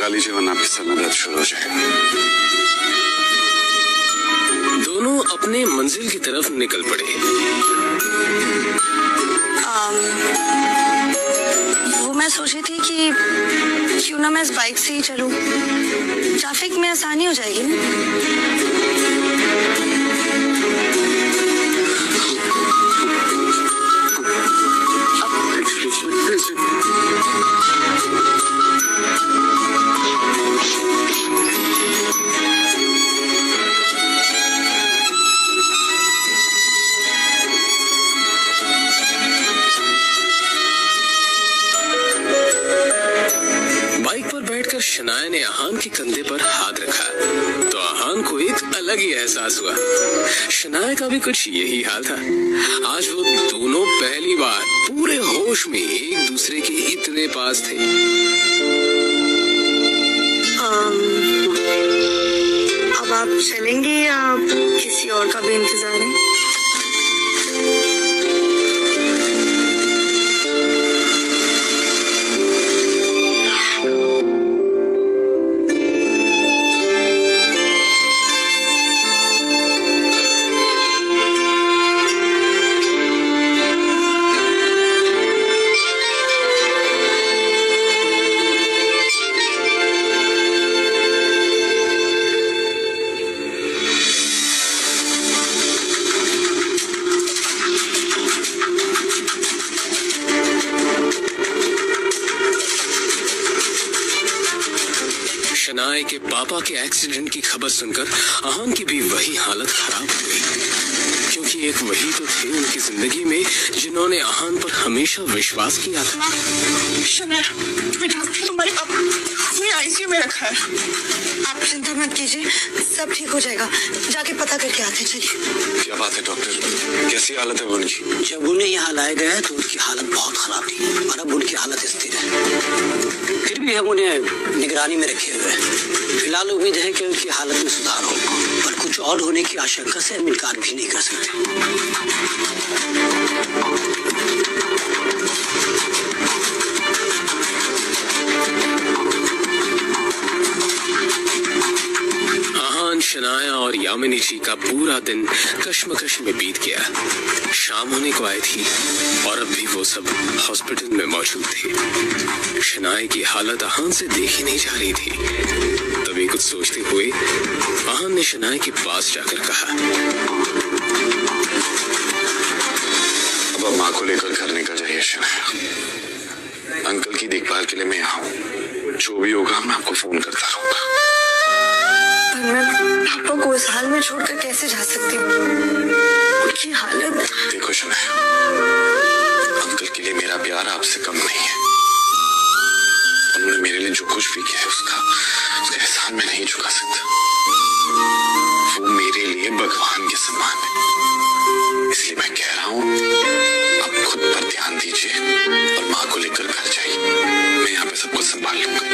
लीजिए वरना आपके सर में दर्द शुरू हो जाएगा। दोनों अपने मंजिल की तरफ निकल पड़े। वो मैं सोची थी कि क्यों ना मैं इस बाइक से ही चलूं, ट्रैफिक में आसानी हो जाएगी ना। बाइक पर बैठकर शनाया ने आहान के कंधे पर हाथ रखा तो आहान को एक अलग ही एहसास हुआ। शनाया का भी कुछ यही हाल था। आज वो दोनों पहली बार पूरे होश में एक दूसरे के इतने पास थे। अब आप चलेंगे या किसी और का भी इंतजार है? शनाया के पापा के एक्सीडेंट की खबर सुनकर आहान की भी वही हालत खराब हो गई, क्योंकि एक वही तो थे उनकी जिंदगी में जिन्होंने आहान पर हमेशा विश्वास किया था। शनाया बेटा, तुम्हारे पापा ने आईसीयू में रखा है। आप चिंता मत कीजिए, सब ठीक हो जाएगा। जाके पता करके आते, चलिए। क्या बात है डॉक्टर, कैसी हालत है उनकी? जब उन्हें यहाँ लाया गया तो उनकी हालत बहुत खराब थी और अब उनकी हालत स्थिर है। फिर भी हम उन्हें निगरानी में रखे हुए हैं। फिलहाल उम्मीद है कि उनकी हालत में सुधार हो, पर कुछ और होने की आशंका से हम इनकार भी नहीं कर सकते। शनाया और यामिनी जी का पूरा दिन कश्मकश में बीत गया। शाम होने को आई थी और अब भी वो सब हॉस्पिटल में मौजूद थे। शनाया की हालत आहान से देखी नहीं जा रही थी। तभी कुछ सोचते हुए आहान ने शनाया के पास जाकर कहा, अब माँ को लेकर घर निकल जाइए शनाया। अंकल की देखभाल के लिए मैं यहाँ हूँ। जो भी होगा मैं आपको फोन करता रहूंगा। मैं पापा को इस हाल में छोड़कर कैसे जा सकती हूँ? उनकी हालत। देखो शनाया, अंकल के लिए मेरा प्यार आपसे कम नहीं है। उन्होंने मेरे लिए जो कुछ भी किया है उसका एहसान मैं नहीं चुका सकता। वो मेरे लिए भगवान के समान है। इसलिए मैं कह रहा हूँ आप खुद पर ध्यान दीजिए और माँ को लेकर घर जाइए। मैं यहाँ पे सब कुछ संभाल लूंगा।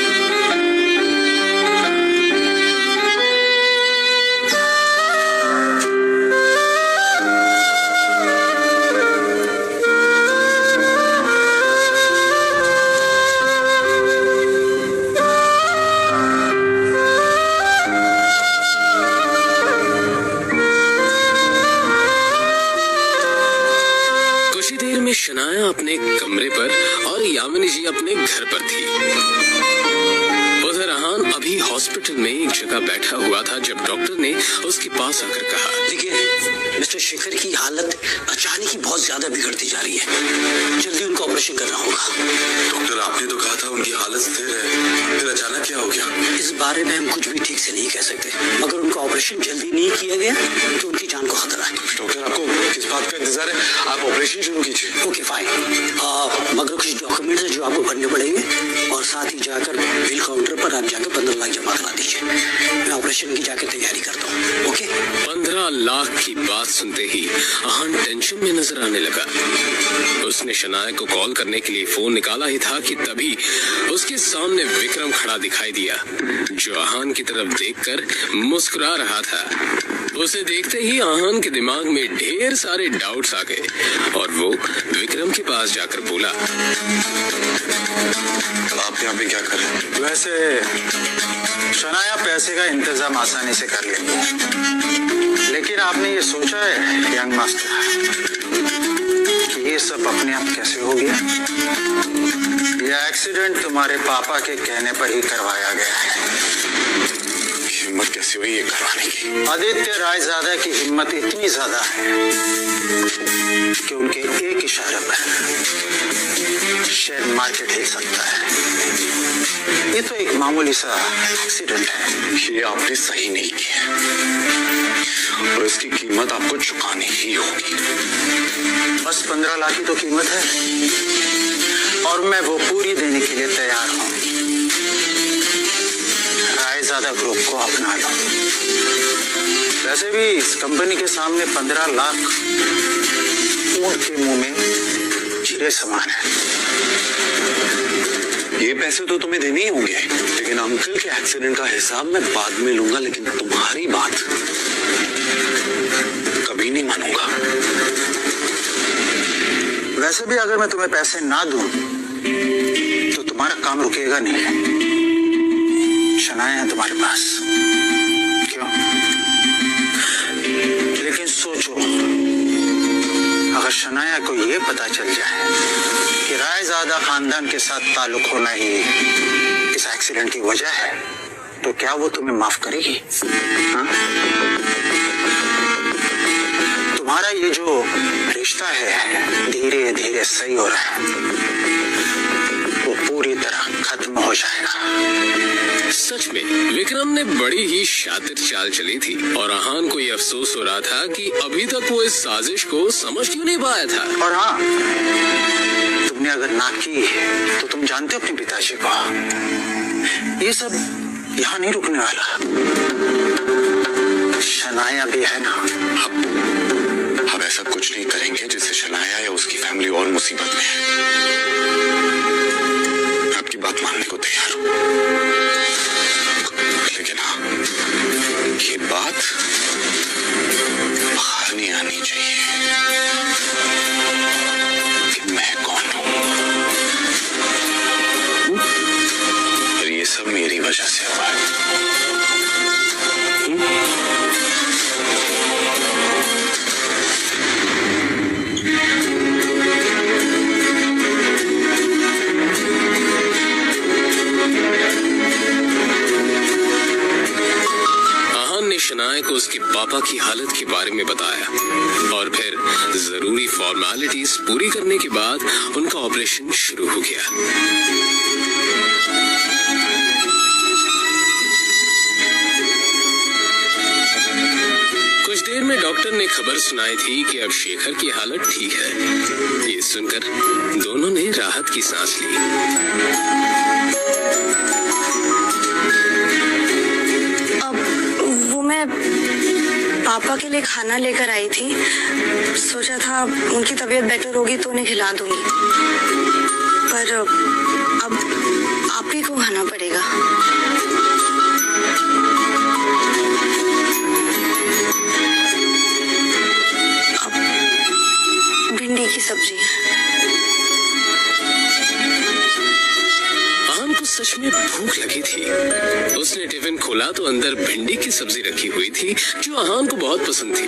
शनाया अपने कमरे पर और यामिनी जी अपने घर पर थी। उधर आहान अभी हॉस्पिटल में एक जगह बैठा हुआ था जब डॉक्टर ने उसके पास आकर कहा, देखिए मिस्टर शेखर की हालत अचानक ही बहुत ज्यादा बिगड़ती जा रही है। जल्दी उनको ऑपरेशन करना होगा। डॉक्टर आपने तो कहा था उनकी हालत स्थिर है, फिर अचानक क्या हो गया? इस बारे में हम कुछ भी ठीक से नहीं कह सकते, मगर उनका ऑपरेशन जल्दी नहीं किया गया तो उनकी जान को खतरा है। डॉक्टर आपको किस बात का इंतजार है? आप ऑपरेशन शुरू कीजिए। ओके फाइन, मगर कुछ डॉक्यूमेंट्स है जो आपको भरने पड़ेंगे और साथ ही जाकर बिल काउंटर पर आप जाकर 15 लाख जमा करा दीजिए। मैं ऑपरेशन की जाकर तैयारी करता हूँ। ओके। 15 लाख की बात सुनते ही आहान टेंशन में नजर आने लगा। उसने शनाया को कॉल करने के लिए फोन निकाला ही था कि तभी उसके सामने विक्रम खड़ा दिखाई दिया, जो आहान की तरफ देखकर मुस्कुरा रहा था। उसे देखते ही आहान के दिमाग में ढेर सारे डाउट्स आ गए और वो विक्रम के पास जाकर बोला, आप यहाँ पे क्या कर रहे हैं? वैसे शनाया पैसे का इंतजाम आसानी से कर लेंगे, लेकिन आपने ये सोचा है यंग मास्टर कि ये सब अपने आप कैसे हो गया? यह एक्सीडेंट तुम्हारे पापा के कहने पर ही करवाया गया है। हिम्मत कैसे हुई ये करवाने की? आदित्य रायजादा की हिम्मत इतनी ज्यादा है कि उनके एक इशारे पर शेयर मार्केट हिल सकता है। ये तो एक मामूली सा एक्सीडेंट है। ये आपने सही नहीं किया और इसकी कीमत आपको चुकानी ही होगी। बस 15 लाख की तो कीमत है और मैं वो पूरी देने के लिए तैयार हूँ। रायजादा ग्रुप को अपना लो। वैसे भी इस कंपनी के सामने 15 लाख ऊंट के मुंह में जीरे समान है। ये पैसे तो तुम्हें देने ही होंगे, लेकिन अंकल के एक्सीडेंट का हिसाब मैं बाद में लूंगा, लेकिन तुम्हारी बात कभी नहीं मानूंगा। वैसे भी अगर मैं तुम्हें पैसे ना दूं तो तुम्हारा काम रुकेगा नहीं। शनाया है तुम्हारे पास, क्यों? लेकिन सोचो, अगर शनाया को ये पता चल जाए कि रायजादा खानदान के साथ ताल्लुक होना ही इस एक्सीडेंट की वजह है, तो क्या वो तुम्हें माफ करेगी? हाँ? तुम्हारा ये जो रिश्ता है धीरे धीरे सही हो रहा है, वो पूरी तरह खत्म हो जाएगा। सच में विक्रम ने बड़ी ही शातिर चाल चली थी और आहान को ये अफसोस हो रहा था कि अभी तक वो इस साजिश को समझ क्यों नहीं पाया था। और हाँ, तुमने अगर ना की तो तुम जानते हो अपने पिताजी को, ये सब यहाँ नहीं रुकने वाला। शनाया भी है ना। अब ऐसा कुछ नहीं करेंगे जिससे शनाया या उसकी फैमिली और मुसीबत में है। मैं आपकी बात मानने को तैयार हूं, लेकिन हाँ, ये बात बाहर नहीं आनी चाहिए कि मैं कौन हूं और ये सब मेरी वजह से हुआ है। शनाया को उसके पापा की हालत के बारे में बताया और फिर जरूरी फॉर्मेलिटीज पूरी करने के बाद उनका ऑपरेशन शुरू हो गया। कुछ देर में डॉक्टर ने खबर सुनाई थी कि अब शेखर की हालत ठीक है। ये सुनकर दोनों ने राहत की सांस ली। पापा के लिए खाना लेकर आई थी, सोचा था उनकी तबीयत बेटर होगी तो उन्हें खिला दूंगी, पर अब आप ही को खाना पड़ेगा। अब भिंडी की सब्जी है। सच में भूख लगी थी। उसने टिफिन खोला तो अंदर भिंडी की सब्जी रखी हुई थी जो आहान को बहुत पसंद थी।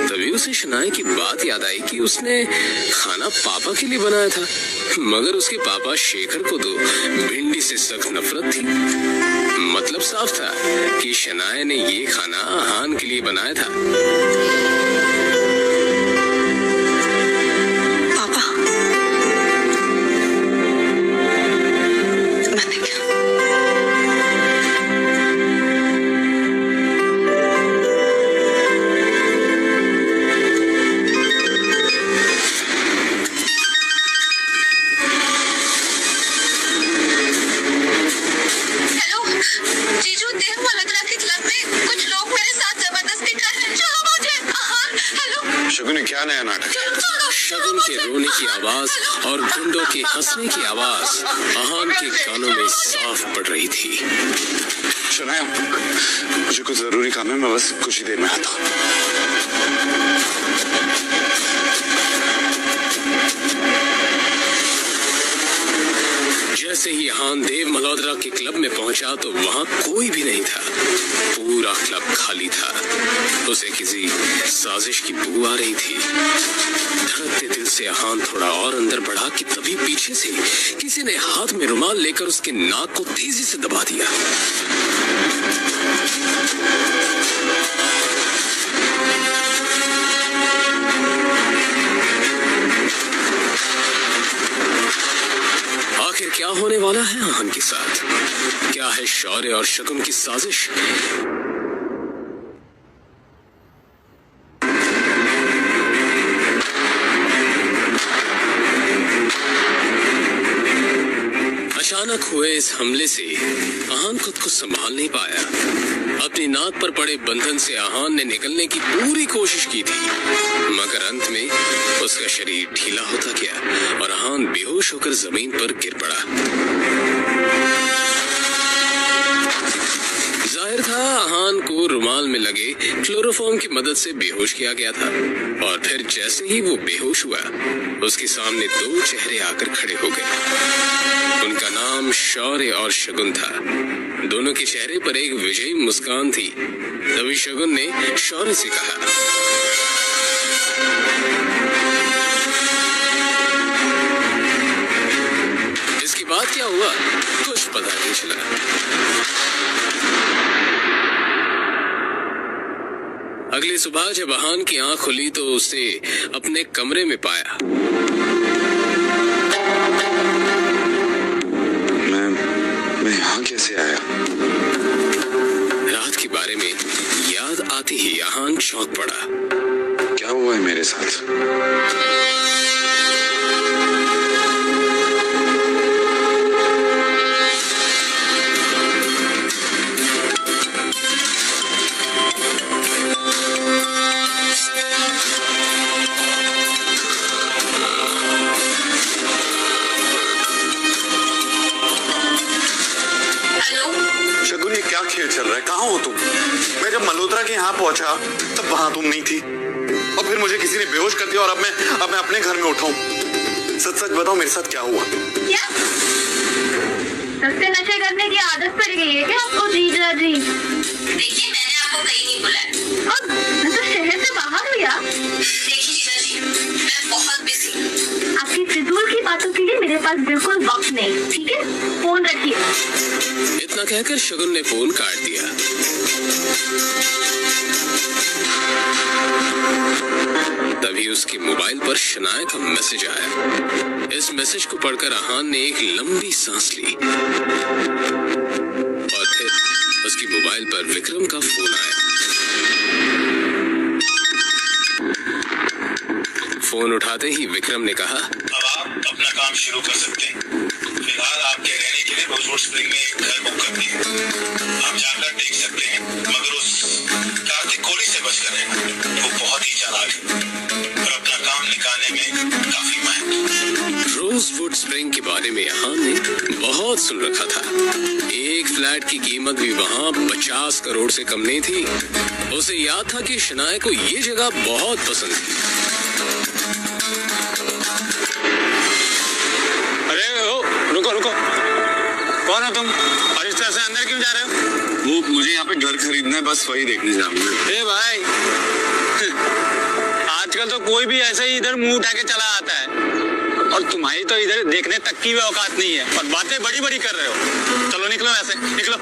तभी उसे शनाया की बात याद आई कि उसने खाना पापा के लिए बनाया था, मगर उसके पापा शेखर को तो भिंडी से सख्त नफरत थी। मतलब साफ था कि शनाया ने ये खाना आहान के लिए बनाया था। क्या नया नाटक है? शगुन के रोने की आवाज और गुंडों के हंसने की आवाज आहान के कानों में साफ पड़ रही थी। शनाया, मुझे कुछ जरूरी काम है, मैं बस कुछ ही देर में आता हूँ। जैसे ही हान देव मल्होत्रा के क्लब में पहुंचा तो वहां कोई भी नहीं था। पूरा क्लब खाली था। उसे किसी साजिश की बू आ रही थी। धड़कते दिल से हान थोड़ा और अंदर बढ़ा कि तभी पीछे से किसी ने हाथ में रुमाल लेकर उसके नाक को तेजी से दबा दिया। आखिर क्या होने वाला है हान के साथ? क्या है शौर्य और शगुन की साजिश? अचानक हुए इस हमले से आहान खुद को संभाल नहीं पाया। अपनी नाक पर पड़े बंधन से आहान ने निकलने की पूरी कोशिश की थी, मगर अंत में उसका शरीर ढीला होता गया और आहान बेहोश होकर जमीन पर गिर पड़ा। जाहिर था आहान को रुमाल में लगे क्लोरोफॉर्म की मदद से बेहोश किया गया था। और फिर जैसे ही वो बेहोश हुआ, उसके सामने दो चेहरे आकर खड़े हो गए। उनका नाम शौर्य और शगुन था। दोनों के चेहरे पर एक विजयी मुस्कान थी। तभी शगुन ने शौर्य से कहा, इसके बाद क्या हुआ कुछ पता नहीं चला। अगली सुबह जब आहान की आंख खुली तो उसे अपने कमरे में पाया। मैं यहाँ कैसे आया? रात के बारे में याद आते ही आहान चौंक पड़ा। क्या हुआ है मेरे साथ? शगुन, ये क्या खेल चल रहा है? कहाँ हो तुम? मैं जब मल्होत्रा के यहाँ पहुंचा तब वहां तुम नहीं थी, और फिर मुझे किसी ने बेहोश कर दिया और अब मैं अपने घर में उठा हूँ। सच सच बताओ मेरे साथ क्या हुआ? क्या सस्ते नशे करने की आदत पड़ गई है क्या आपको जीजा जी? देखिए, मैंने आपको कहीं नहीं बुलाया। और मैं तो शहर से बाहर हुई। देखिए जीजा जी, मैं बहुत बिजी। आपकी फिजूल की बातों के लिए मेरे पास बिल्कुल वक्त नहीं, ठीक है? फोन रखिए। इतना कहकर शगुन ने फोन काट दिया। तभी उसके मोबाइल पर शनाया का मैसेज आया। इस मैसेज को पढ़कर आहान ने एक लंबी सांस ली और फिर उसकी मोबाइल पर विक्रम का फोन आया। फोन उठाते ही विक्रम ने कहा, अब आप अपना काम शुरू कर सकते हैं। फिलहाल आपके रहने के लिए रोजवुड स्प्रिंग में एक घर बुक कर दिया। आप जाकर देख सकते हैं, मगर उस कार्तिक कोहली से बचकर रहना। वो बहुत ही चालाक है और अपना काम निकालने में काफी माहिर। रोजवुड स्प्रिंग के बारे में आहान ने बहुत सुन रखा था। एक फ्लैट की कीमत भी वहाँ 50 करोड़ से कम नहीं थी। उसे याद था कि शनाया को ये जगह बहुत पसंद थी। अरे ओ, रुको रुको, कौन हो तुम और इस तरह से अंदर क्यों जा रहे हो? वो मुझे यहाँ पे घर खरीदना है, बस वही देखने जा रहा हूँ। ए भाई, आजकल तो कोई भी ऐसे ही इधर मुंह उठा के चला आता है, और तुम्हारी तो इधर देखने तक की भी औकात नहीं है और बातें बड़ी बड़ी कर रहे हो। चलो निकलो, ऐसे निकलो।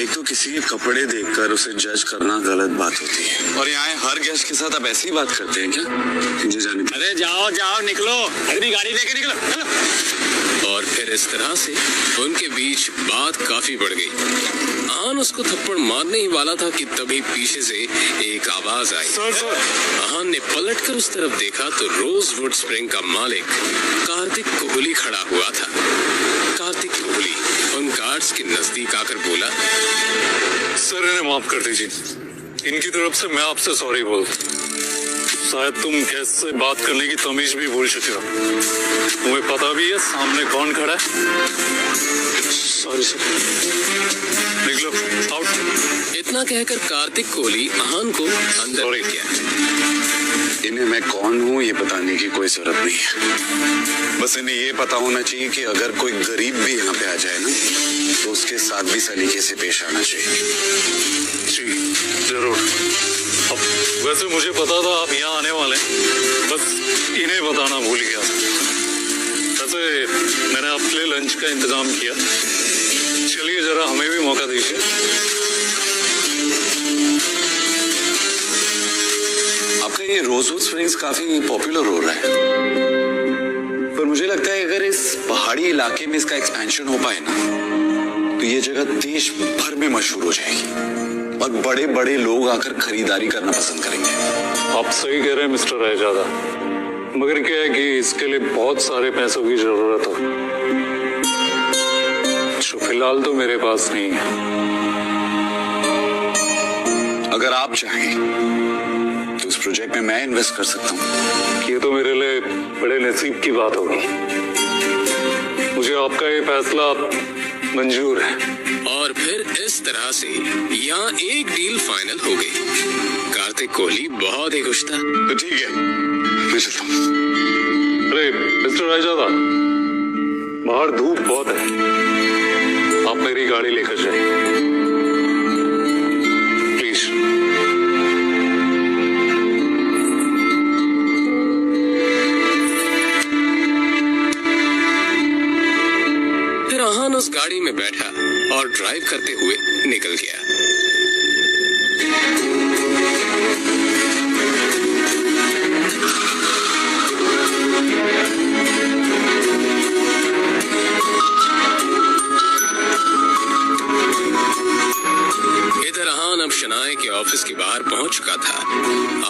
एक तो किसी के कपड़े देखकर उसे जज करना गलत बात होती है, और यहाँ हर गेस्ट के साथ आप ऐसी ही बात करते हैं क्या? मुझे जाने दीजिए। अरे जाओ जाओ, निकलो, अपनी गाड़ी लेके निकलो, चलो। और फिर इस तरह से उनके बीच बात काफी बढ़ गई। आहान उसको थप्पड़ मारने ही वाला था कि तभी पीछे से एक आवाज आई। आहान ने पलटकर उस तरफ देखा तो रोजवुड स्प्रिंग का मालिक कार्तिक कोहली खड़ा हुआ था। कार्तिक कोहली उन गार्ड्स के नजदीक आकर बोला, सर, इन्हें माफ कर दीजिए। इनकी तरफ से मैं आपसे सॉरी बोल। शायद तुम कैसे बात करने की तमीज भी भूल चुके हो। तुम्हें पता भी है सामने कौन खड़ा है? Sorry sir. निकलो आउट। इतना कहकर कार्तिक कोहली अहान को अंदर ले गया। इन्हें मैं कौन हूँ ये बताने की कोई जरूरत नहीं है। बस इन्हें ये पता होना चाहिए कि अगर कोई गरीब भी यहाँ पे आ जाए ना तो उसके साथ भी सलीके से पेश आना चाहिए। जी जरूर। अब वैसे मुझे पता था आप यहाँ आने वाले हैं, बस इन्हें बताना भूल गया। वैसे मैंने आपके लिए लंच का इंतजाम किया, चलिए जरा हमें भी मौका दीजिए। आपका ये रोजवुड स्प्रिंग्स काफी पॉपुलर हो रहा है, पर मुझे लगता है अगर इस पहाड़ी इलाके में इसका एक्सपेंशन हो पाए ना तो ये जगह देश भर में मशहूर हो जाएगी और बड़े बड़े लोग आकर खरीदारी करना पसंद करेंगे। आप सही कह रहे हैं मिस्टर रायजादा, मगर क्या है कि इसके लिए बहुत सारे पैसों की जरूरत हो, जो फिलहाल तो मेरे पास नहीं है। अगर आप चाहें तो इस प्रोजेक्ट में मैं इन्वेस्ट कर सकता हूँ। ये तो मेरे लिए बड़े नसीब की बात होगी। मुझे आपका ये फैसला मंजूर है। और फिर इस तरह से यहाँ एक डील फाइनल हो गई। कार्तिक कोहली बहुत ही खुश था। तो ठीक है, मैं चलता हूँ। अरे मिस्टर रायजादा, बाहर धूप बहुत है, आप मेरी गाड़ी लेकर जाइए प्लीज। फिर अहान उस गाड़ी में बैठा और ड्राइव करते हुए निकल गया। इधर अहान अब शनाए के ऑफिस के बाहर पहुंच चुका था।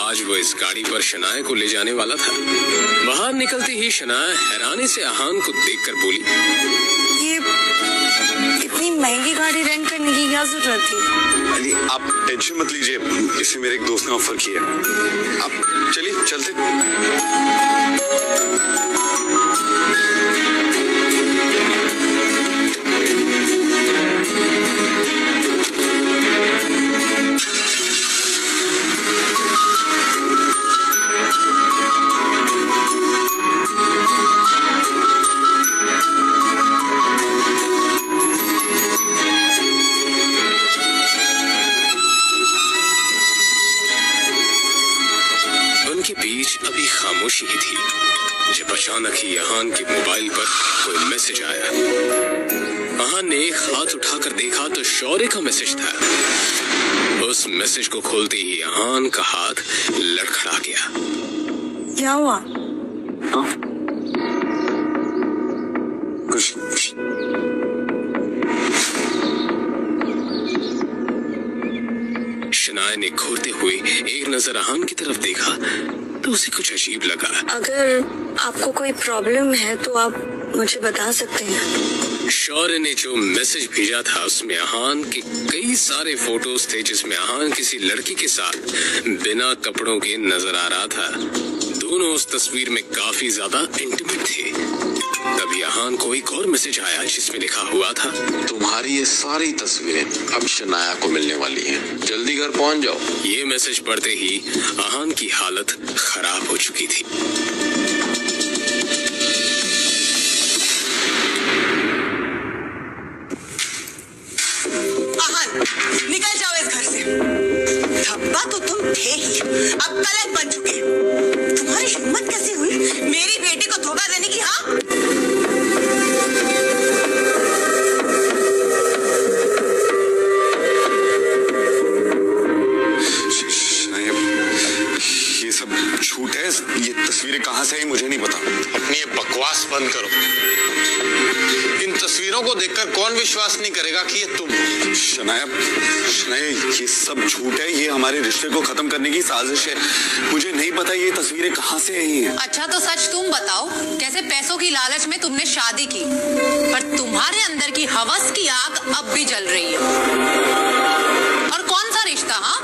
आज वो इस गाड़ी पर शनाए को ले जाने वाला था। बाहर निकलते ही शनाए हैरानी से अहान को देखकर बोली, ये इतनी महंगी गाड़ी रेंट करने की क्या जरूरत थी? अली आप टेंशन मत लीजिए, इसे मेरे एक दोस्त ने ऑफर किया। आप चलिए चलते। उनके बीच अभी खामोशी ही थी जब अचानक ही अहान के मोबाइल पर कोई मैसेज आया। अहान ने एक हाथ उठाकर देखा तो शौर्य का मैसेज था। उस मैसेज को खोलते ही अहान का हाथ लड़खड़ा गया। क्या हुआ? कुछ शनाए ने घूरते हुए एक नजर अहान की तरफ देखा तो उसे कुछ अजीब लगा। अगर आपको कोई प्रॉब्लम है तो आप मुझे बता सकते हैं। शौर्य ने जो मैसेज भेजा था उसमें अहान के कई सारे फोटोज थे, जिसमें अहान किसी लड़की के साथ बिना कपड़ों के नजर आ रहा था। दोनों उस तस्वीर में काफी ज्यादा इंटीमेट थे। तभी अहान को एक और मैसेज आया जिसमें लिखा हुआ था, तुम्हारी ये सारी तस्वीरें अब शनाया को मिलने वाली हैं, जल्दी घर पहुंच जाओ। ये मैसेज पढ़ते ही अहान की हालत खराब हो चुकी थी। अहान, निकल जाओ इस घर से। धब्बा तो तुम थे ही, अब कलंक बन चुके। तुम्हारी हिम्मत कैसे हुई मेरी बेटी को धोखा देने की? हाँ, ये सब झूठ है। ये तस्वीरें कहाँ से आई मुझे नहीं पता। अपनी ये बकवास बंद करो। इन तस्वीरों को देखकर कौन विश्वास नहीं करेगा कि ये तुम हो? शनाया, ये सब झूठ है। ये हमारे रिश्ते को खत्म करने की साजिश है। मुझे नहीं पता ये तस्वीरें कहाँ से आई हैं। अच्छा तो सच तुम बताओ, कैसे पैसों की लालच में तुमने शादी की, पर तुम्हारे अंदर की हवस की आग अब भी जल रही है। और कौन सा रिश्ता? हाँ,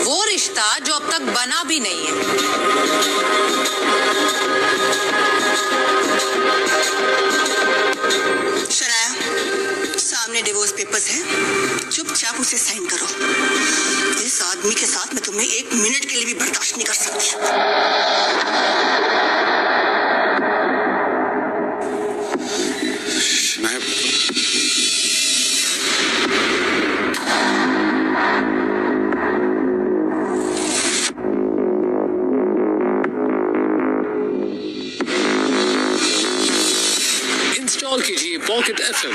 वो रिश्ता जो अब तक बना भी नहीं है। शनाया, सामने डिवोर्स पेपर्स है, चुपचाप उसे साइन करो। इस आदमी के साथ मैं तुम्हें 1 मिनट के लिए भी बर्दाश्त नहीं कर सकती। शनाया, इंस्टॉल कीजिए पॉकेट FM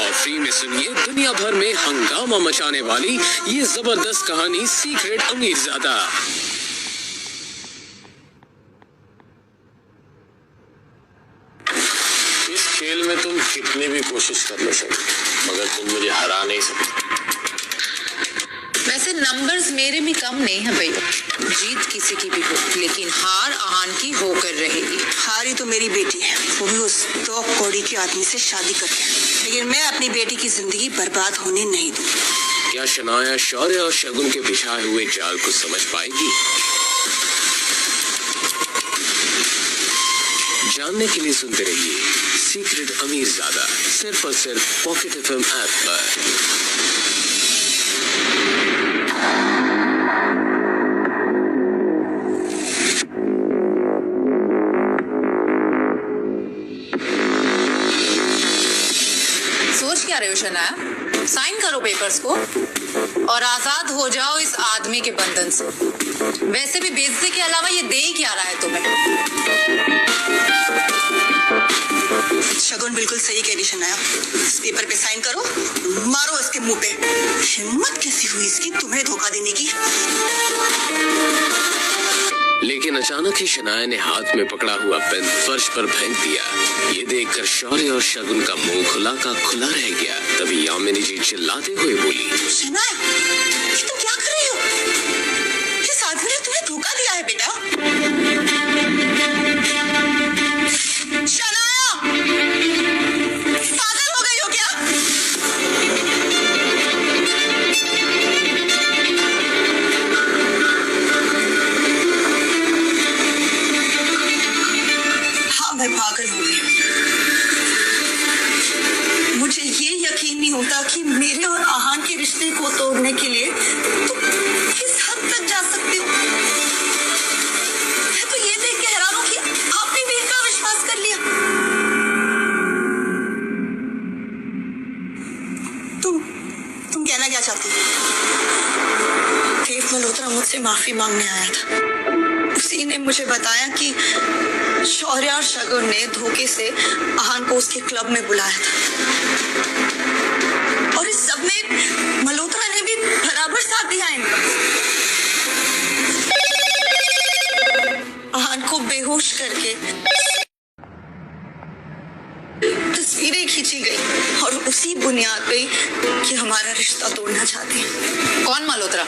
और फ्री में सुनिए दुनिया भर में हंगामा मचाने वाली ये जबरदस्त कहानी सीक्रेट अमीरजादा। इस खेल में तुम कितनी भी कोशिश कर ले सकते, मगर तुम मुझे हरा नहीं सकते। वैसे नंबर्स मेरे भी कम नहीं है भैया, जीत किसी की भी हो, लेकिन हार आहान की होकर रहेगी। हारी तो मेरी बेटी है, वो भी उस 2 कौड़ी के आदमी से शादी करके, लेकिन मैं अपनी बेटी की जिंदगी बर्बाद होने नहीं दूंगी। क्या शनाया शौर्य और शगुन के बिछाए हुए जाल को समझ पाएगी? जानने के लिए सुनते रहिए सीक्रेट अमीरजादा, सिर्फ और सिर्फ पॉकेट FM ऐप पर। सोच क्या रहे हो शनाया? साइन करो पेपर्स को और आजाद हो जाओ इस आदमी के बंधन से। वैसे भी बेइज्जती के अलावा ये दे ही क्या रहा है तुम्हें? शगुन बिल्कुल सही कह रही शनाया, इस पेपर पे साइन करो, मारो इसके मुंह पे। हिम्मत कैसी हुई इसकी तुम्हें धोखा देने की? लेकिन अचानक ही शनाया ने हाथ में पकड़ा हुआ पेन फर्श पर फेंक दिया। ये देखकर शौर्य और शगुन का मुंह खुला का खुला रह गया। तभी यामिनी जी चिल्लाते हुए बोली, शनाया, ये तुम क्या कर रही हो? इस आदमी ने तुम्हें धोखा दिया है बेटा। शनाया, पागल हो गई हो क्या? मैं पागल हो गई। मुझे ये यकीन नहीं होता कि मेरे और आहान के रिश्ते को तोड़ने के लिए तुम किस हद तक जा सकती हो। मैं तो ये देख के हैरान हूं कि आपने भी इनका विश्वास कर लिया। तुम कहना क्या चाहती हो? देव मल्होत्रा मुझसे माफी मांगने आया था। उसी ने मुझे बताया कि शौर्य और शगुन ने धोखे से आहान को उसके क्लब में बुलाया था, और इस सब में मल्होत्रा ने भी बराबर साथ दिया इनका। आहान को बेहोश करके तस्वीरें खींची गई और उसी बुनियाद पे कि हमारा रिश्ता तोड़ना चाहते हैं। कौन मल्होत्रा?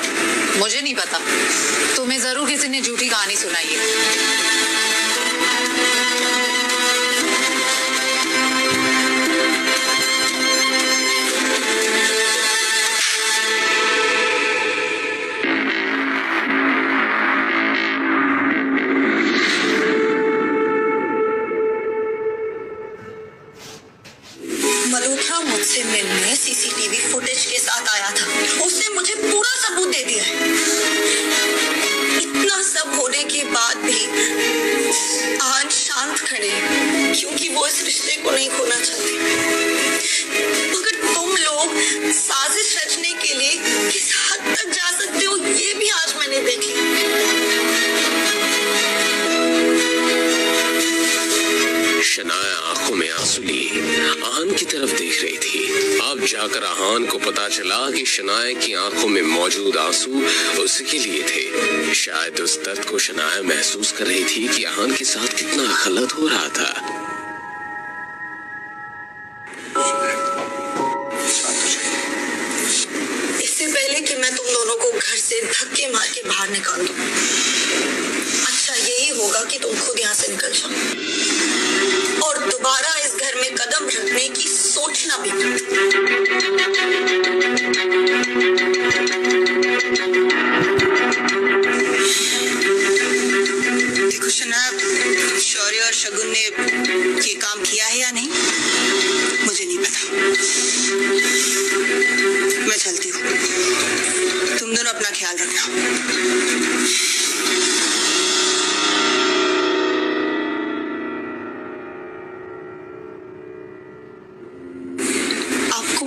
मुझे नहीं पता। तुम्हें जरूर किसी ने झूठी कहानी सुनाई है। मल्होत्रा मुझसे मिलने सीसीटीवी फुटेज के साथ आया था। उसने मुझे पूरा सबूत दे दिया है। इतना सब होने के बाद भी आहान शांत खड़े क्योंकि वो इस रिश्ते को नहीं खोना चाहते। मगर तुम लोग साजिश रचने के लिए किस हद तक जा सकते हो ये भी आज मैंने देख लिया। शनाया आंखों में आंसू लिए आहान की तरफ देख रही थी। अब जाकर आहान को पता चला कि शनाया की आंखों में मौजूद आंसू उसके लिए थे। शायद उस दर्द को शनाया महसूस कर रही थी कि आहान के साथ कितना गलत हो रहा था। इससे पहले कि मैं तुम दोनों को घर से धक्के मार के बाहर निकाल दूं, अच्छा यही होगा कि तुम खुद यहाँ से निकल जाओ और दोबारा इस घर में कदम रखने की सोचना भी मत।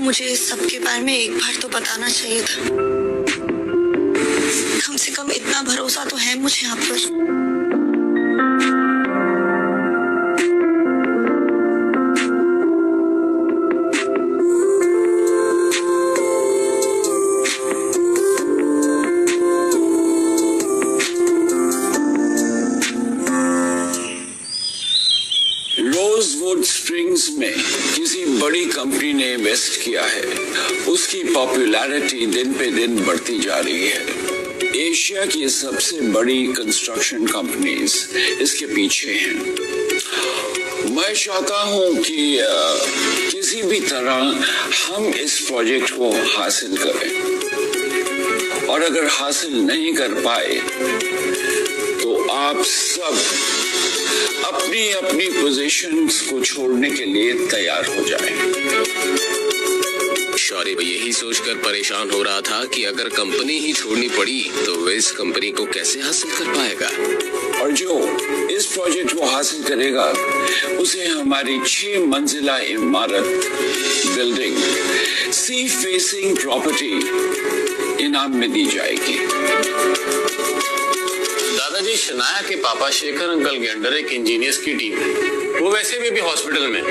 मुझे इस सब के बारे में एक बार तो बताना चाहिए था। कम से कम इतना भरोसा तो है मुझे आप पर। रोजवुड स्प्रिंग्स में किसी बड़ी कंपनी ने इन्वेस्ट किया है। उसकी पॉपुलैरिटी दिन पे दिन बढ़ती जा रही है। एशिया की सबसे बड़ी कंस्ट्रक्शन कंपनीज इसके पीछे हैं। मैं चाहता हूं कि किसी भी तरह हम इस प्रोजेक्ट को हासिल करें, और अगर हासिल नहीं कर पाए तो आप सब अपनी अपनी पोजीशंस को छोड़ने के लिए तैयार हो जाएं। शौर्य यही सोचकर परेशान हो रहा था कि अगर कंपनी ही छोड़नी पड़ी तो वह इस कंपनी को कैसे हासिल कर पाएगा। और जो इस प्रोजेक्ट को हासिल करेगा उसे हमारी 6 मंजिला इमारत बिल्डिंग सी फेसिंग प्रॉपर्टी इनाम में दी जाएगी। दादाजी, शनाया के पापा शेखर अंकल के अंडर एक इंजीनियर्स की टीम है। वो वैसे भी अभी हॉस्पिटल में,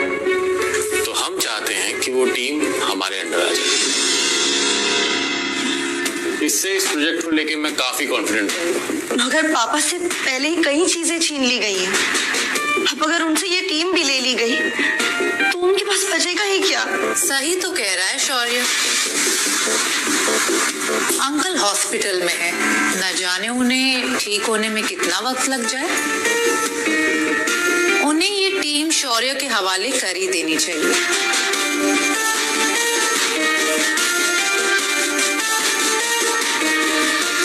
तो हम चाहते हैं कि वो टीम हमारे अंडर आ जाए। इससे इस प्रोजेक्ट को लेके मैं काफी कॉन्फिडेंट हूँ। मगर पापा से पहले ही कई चीजें छीन ली गई हैं। अब अगर उनसे ये टीम भी ले ली गई तो उनके पास बचेगा ही क्या? सही तो कह रहा है शौर्य। अंकल हॉस्पिटल में है, न जाने उन्हें ठीक होने में कितना वक्त लग जाए। उन्हें ये टीम शौर्य के हवाले कर ही देनी चाहिए।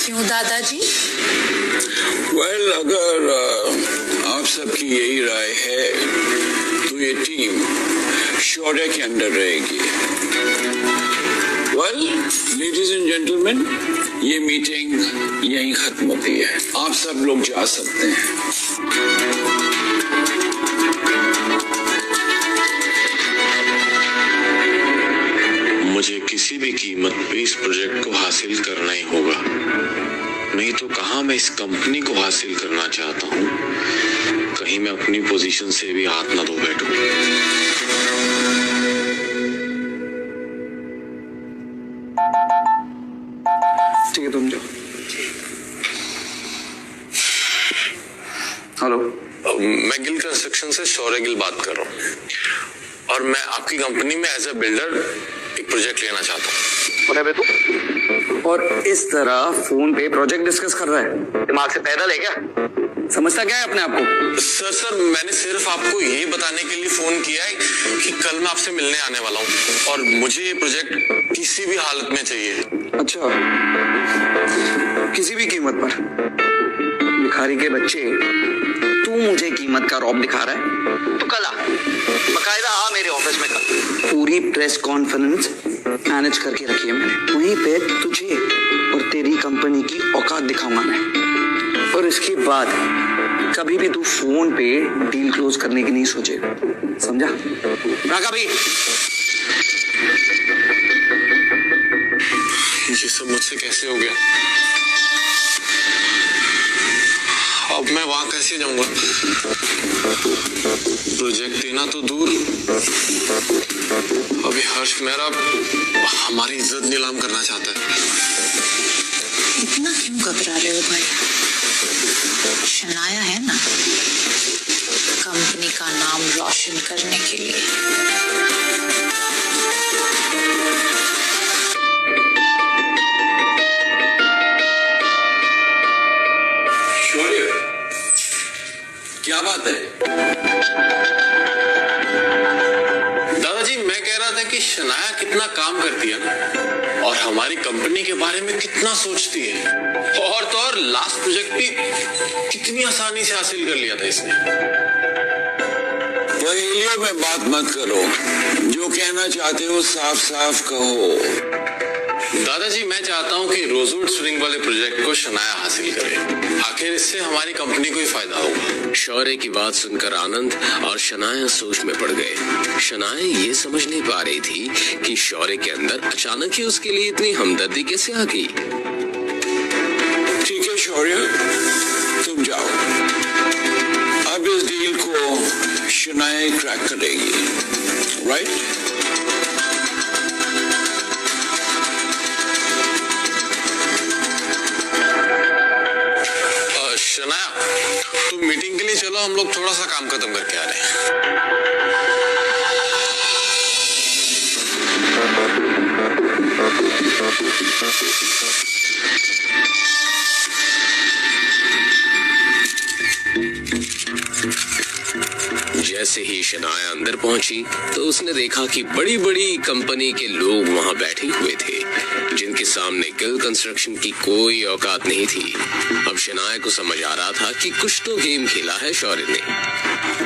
क्यों दादाजी? वेल, अगर आप सबकी यही राय है तो ये टीम शौर्य के अंडर रहेगी। वेल, लेडीज एंड जेंटलमैन, ये मीटिंग यहीं खत्म होती है। आप सब लोग जा सकते हैं। मुझे किसी भी कीमत पे इस प्रोजेक्ट को हासिल करना ही होगा, नहीं तो कहाँ मैं इस कंपनी को हासिल करना चाहता हूँ, कहीं मैं अपनी पोजीशन से भी हाथ ना धो बैठूं। ठीक है, तुम जाओ। हेलो, मैं गिल कंस्ट्रक्शन से शौर्य गिल बात कर रहा हूँ, और मैं आपकी कंपनी में एज ए बिल्डर एक प्रोजेक्ट लेना चाहता हूँ। और इस तरह फोन पे प्रोजेक्ट डिस्कस कर रहा है? दिमाग से पैदल है क्या? समझता क्या है अपने आप को? सर मैंने सिर्फ आपको ये बताने के लिए फोन किया है कि कल मैं आपसे मिलने आने वाला हूँ, और मुझे ये प्रोजेक्ट किसी भी हालत में चाहिए। अच्छा, किसी भी कीमत पर? भिखारी के बच्चे, तू मुझे कीमत का रौब दिखा रहा है? तो कल आ, बकायदा आ मेरे ऑफिस में कल। पूरी प्रेस कॉन्फ्रेंस मैनेज करके रखी है मैंने। वहीं पे तुझे और तेरी कंपनी की औकात दिखाऊंगा मैं। और इसके बाद कभी भी तू फोन पे डील क्लोज करने की नहीं सोचेगा, समझा? रागा भाई, ये सब मुझसे कैसे हो गया? अब मैं वहां कैसे जाऊंगा? प्रोजेक्ट देना तो दूर, अभी हर्ष मेरा हमारी इज्जत नीलाम करना चाहता है। इतना क्यों घबरा रहे हो भाई? शनाया है ना, कंपनी का नाम रोशन करने के लिए। क्या बात है? दादाजी, मैं कह रहा था कि शनाया कितना काम करती है ना, और हमारी कंपनी के बारे में कितना सोचती है, और तो और लास्ट प्रोजेक्ट भी कितनी आसानी से हासिल कर लिया था इसने। पहेलियों में बात मत करो, जो कहना चाहते हो साफ साफ कहो। दादाजी, मैं चाहता हूँ कि रोजवुड स्प्रिंग वाले प्रोजेक्ट को शनाया हासिल करे। आखिर इससे हमारी कंपनी को ही फायदा होगा। शौर्य की बात सुनकर आनंद और शनाया सोच में पड़ गए। शनाया ये समझ नहीं पा रही थी कि शौर्य के अंदर अचानक ही उसके लिए इतनी हमदर्दी कैसे आ गई। ठीक है शौर्य, तुम जाओ। अब इस डील को शनाया क्रैक करेगी, राइट? शनाया, तुम मीटिंग के लिए चलो, हम लोग थोड़ा सा काम खत्म करके आ रहे हैं। जैसे ही शनाया अंदर पहुंची तो उसने देखा कि बड़ी बड़ी कंपनी के लोग वहां बैठे हुए थे, जिनके सामने गिल कंस्ट्रक्शन की कोई औकात नहीं थी। अब शनाया को समझ आ रहा था कि कुछ तो गेम खेला है शौर्य ने।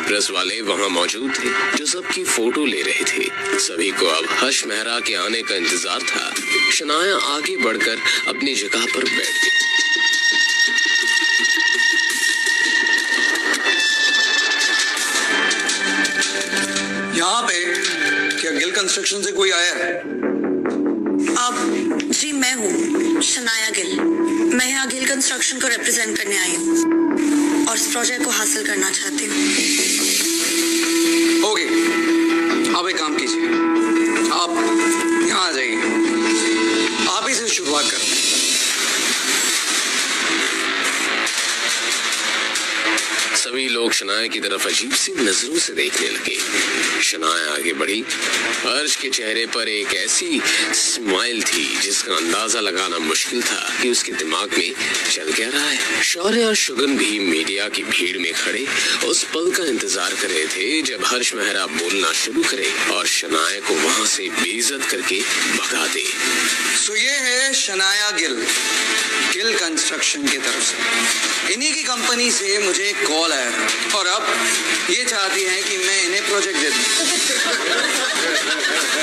प्रेस वाले वहां मौजूद थे जो सबकी फोटो ले रहे थे। सभी को अब हर्ष मेहरा के आने का इंतजार था। शनाया आगे बढ़कर अपनी जगह पर बैठ गई। यहाँ पे क्या गिल कंस्ट्रक्शन से कोई आया है? अब जी मैं हूँ शनाया गिल। मैं यहाँ गिल कंस्ट्रक्शन को रिप्रेजेंट करने आई हूँ और इस प्रोजेक्ट को हासिल करना चाहती हूँ। ओके, आप एक काम कीजिए, आप यहाँ आ जाइए, आप ही से शुरुआत करते हैं। सभी लोग शनाया की तरफ अजीब सी नजरों से देखने लगे। शनाया आगे बढ़ी। हर्ष के चेहरे पर एक ऐसी स्माइल थी जिसका अंदाजा लगाना मुश्किल था कि उसके दिमाग में चल क्या रहा है। शौर्य और शुगन भी मीडिया की भीड़ में खड़े उस पल का इंतजार कर रहे थे जब हर्ष मेहरा बोलना शुरू करे और शनाया को वहां से बेइज्जत करके भगा दे। सो ये है शनाया गिल, गिल कंस्ट्रक्शन की तरफ से। इन्हीं की कंपनी से मुझे एक कॉल आया था और अब ये चाहती हैं कि मैं इन्हें प्रोजेक्ट दे दूं।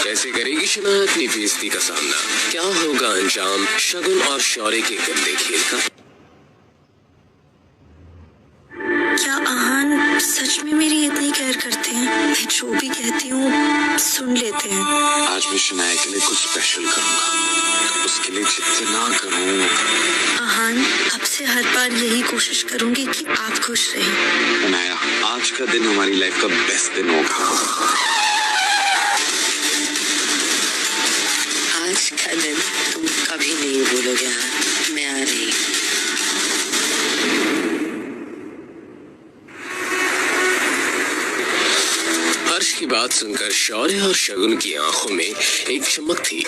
कैसे करेगी शनाया अपनी बेइज्जती का सामना? क्या होगा अंजाम शगुन और शौर्य के गंदे खेल का? क्या आहान सच में मेरी इतनी केयर करते हैं? मैं जो भी कहती हूँ सुन लेते हैं। आज मैं शनाया के लिए कुछ स्पेशल करूंगा। उसके लिए जितना करूं। आहान, अब से हर बार यही कोशिश करूंगी कि आप खुश रहें। शनाया, आज का दिन हमारी लाइफ का बेस्ट दिन होगा। आज का दिन तुम कभी नहीं भूलोगे। मैं आ रही। हर्ष की बात सुनकर शौर्य और शगुन की आंखों में एक चमक थी।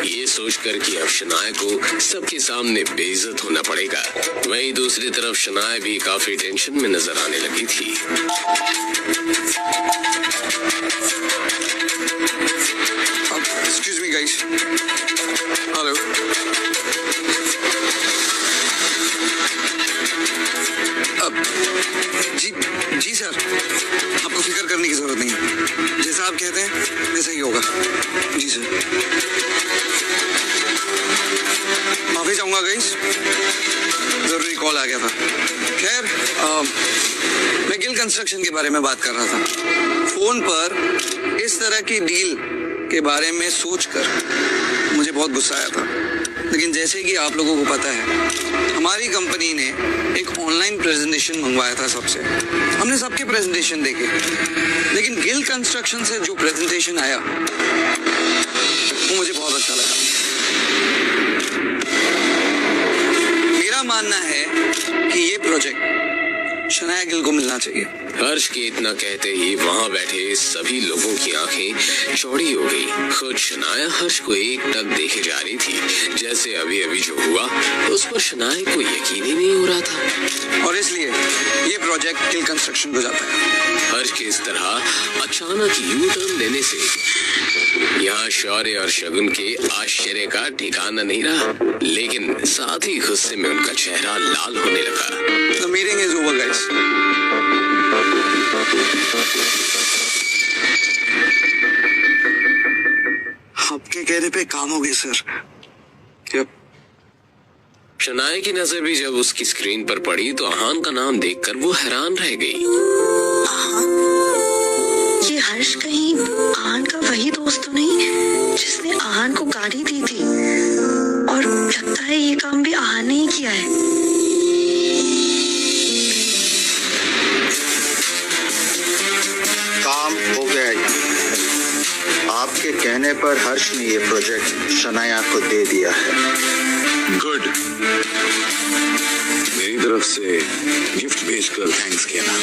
ये सोचकर कि अब शनाया को सबके सामने बेइज्जत होना पड़ेगा। वहीं दूसरी तरफ शनाया भी काफी टेंशन में नजर आने लगी थी। Excuse me guys, hello. जी सर, आपको फिक्र करने की जरूरत नहीं है। जैसा आप कहते हैं वैसा ही होगा। जी सर, माफी चाहूंगा गाइस, जरूरी कॉल आ गया था। खैर, मैं गिल कंस्ट्रक्शन के बारे में बात कर रहा था। फोन पर इस तरह की डील के बारे में सोचकर मुझे बहुत गुस्सा आया था, लेकिन जैसे कि आप लोगों को पता है, हमारी कंपनी ने एक ऑनलाइन प्रेजेंटेशन मंगवाया था सबसे। हमने सबके प्रेजेंटेशन देखे, लेकिन गिल कंस्ट्रक्शन से जो प्रेजेंटेशन आया वो मुझे बहुत अच्छा लगा। मेरा मानना है कि ये प्रोजेक्ट शनाया गिल को मिलना चाहिए। हर्ष के इतना कहते ही वहां बैठे सभी लोगों की आंखें चौड़ी हो गई। खुद शनाया हर्ष को एक टक देखे जा रही थी, जैसे अभी अभी जो हुआ उस पर शनाया को यकीन ही नहीं हो रहा था। और इसलिए ये प्रोजेक्ट गिल कंस्ट्रक्शन को जाता है। हर्ष के इस तरह अचानक यू टर्न लेने से यहाँ शौर्य और शगुन के आश्चर्य का ठिकाना नहीं रहा, लेकिन साथ ही गुस्से में उनका चेहरा लाल होने लगा। The meeting is over, guys. आपके कहने पे काम हो गया सर। Yep. शनाया की नजर भी जब उसकी स्क्रीन पर पड़ी तो आहान का नाम देखकर वो हैरान रह गई। ये हर्ष कहीं आहान का वही दोस्त तो नहीं जिसने आहान को गाड़ी दी थी? और लगता है ये काम भी आहान ने ही किया है। काम हो गया है। आपके कहने पर हर्ष ने ये प्रोजेक्ट शनाया को दे दिया है। गुड। मेरी तरफ से गिफ्ट भेजकर थैंक्स कहना।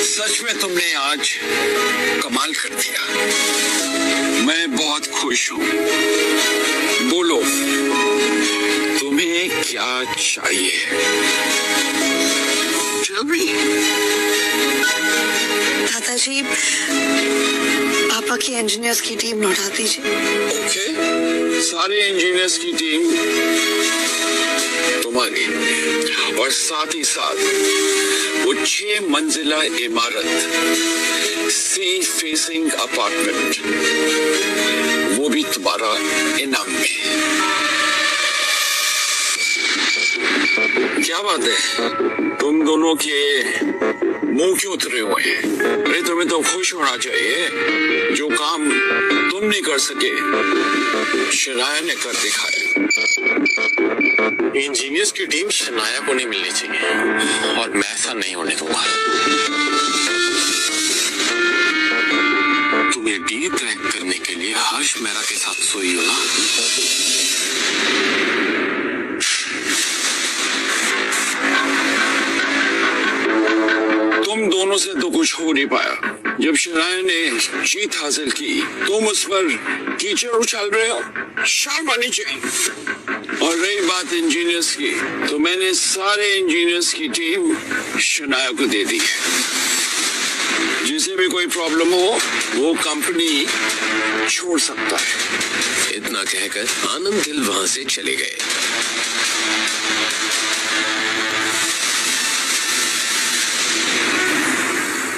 सच में तुमने आज कमाल कर दिया। मैं बहुत खुश हूँ। बोलो तुम्हें क्या चाहिए? दादाजी, पापा की इंजीनियर्स की टीम लौटा दीजिए। ओके, सारे इंजीनियर्स की टीम तुम्हारी, और साथ ही साथ वो 6 मंजिला इमारत, सी फेसिंग अपार्टमेंट, वो भी तुम्हारा इनाम में। क्या बात है, तुम दोनों के मुंह क्यों उतरे हुए हैं? अरे तुम्हें तो खुश होना चाहिए। जो काम तुम नहीं कर सके शनाया ने कर दिखाया। इंजीनियर्स की टीम शनाया को नहीं मिलनी चाहिए और मैं ऐसा नहीं होने दूंगा। तुम ये डील क्रैक करने के लिए हर्ष मेहरा के साथ सोई हो ना? तुम दोनों से तो कुछ हो नहीं पाया। जब शनाया ने जीत हासिल की तुम उस पर कीचड़ उछाल रहे हो, शर्म आनी चाहिए। और रही बात इंजीनियर्स की, तो मैंने सारे इंजीनियर्स की टीम शनाया को दे दी है। जिसे भी कोई प्रॉब्लम हो वो कंपनी छोड़ सकता है। इतना कहकर आनंद दिल वहां से चले गए।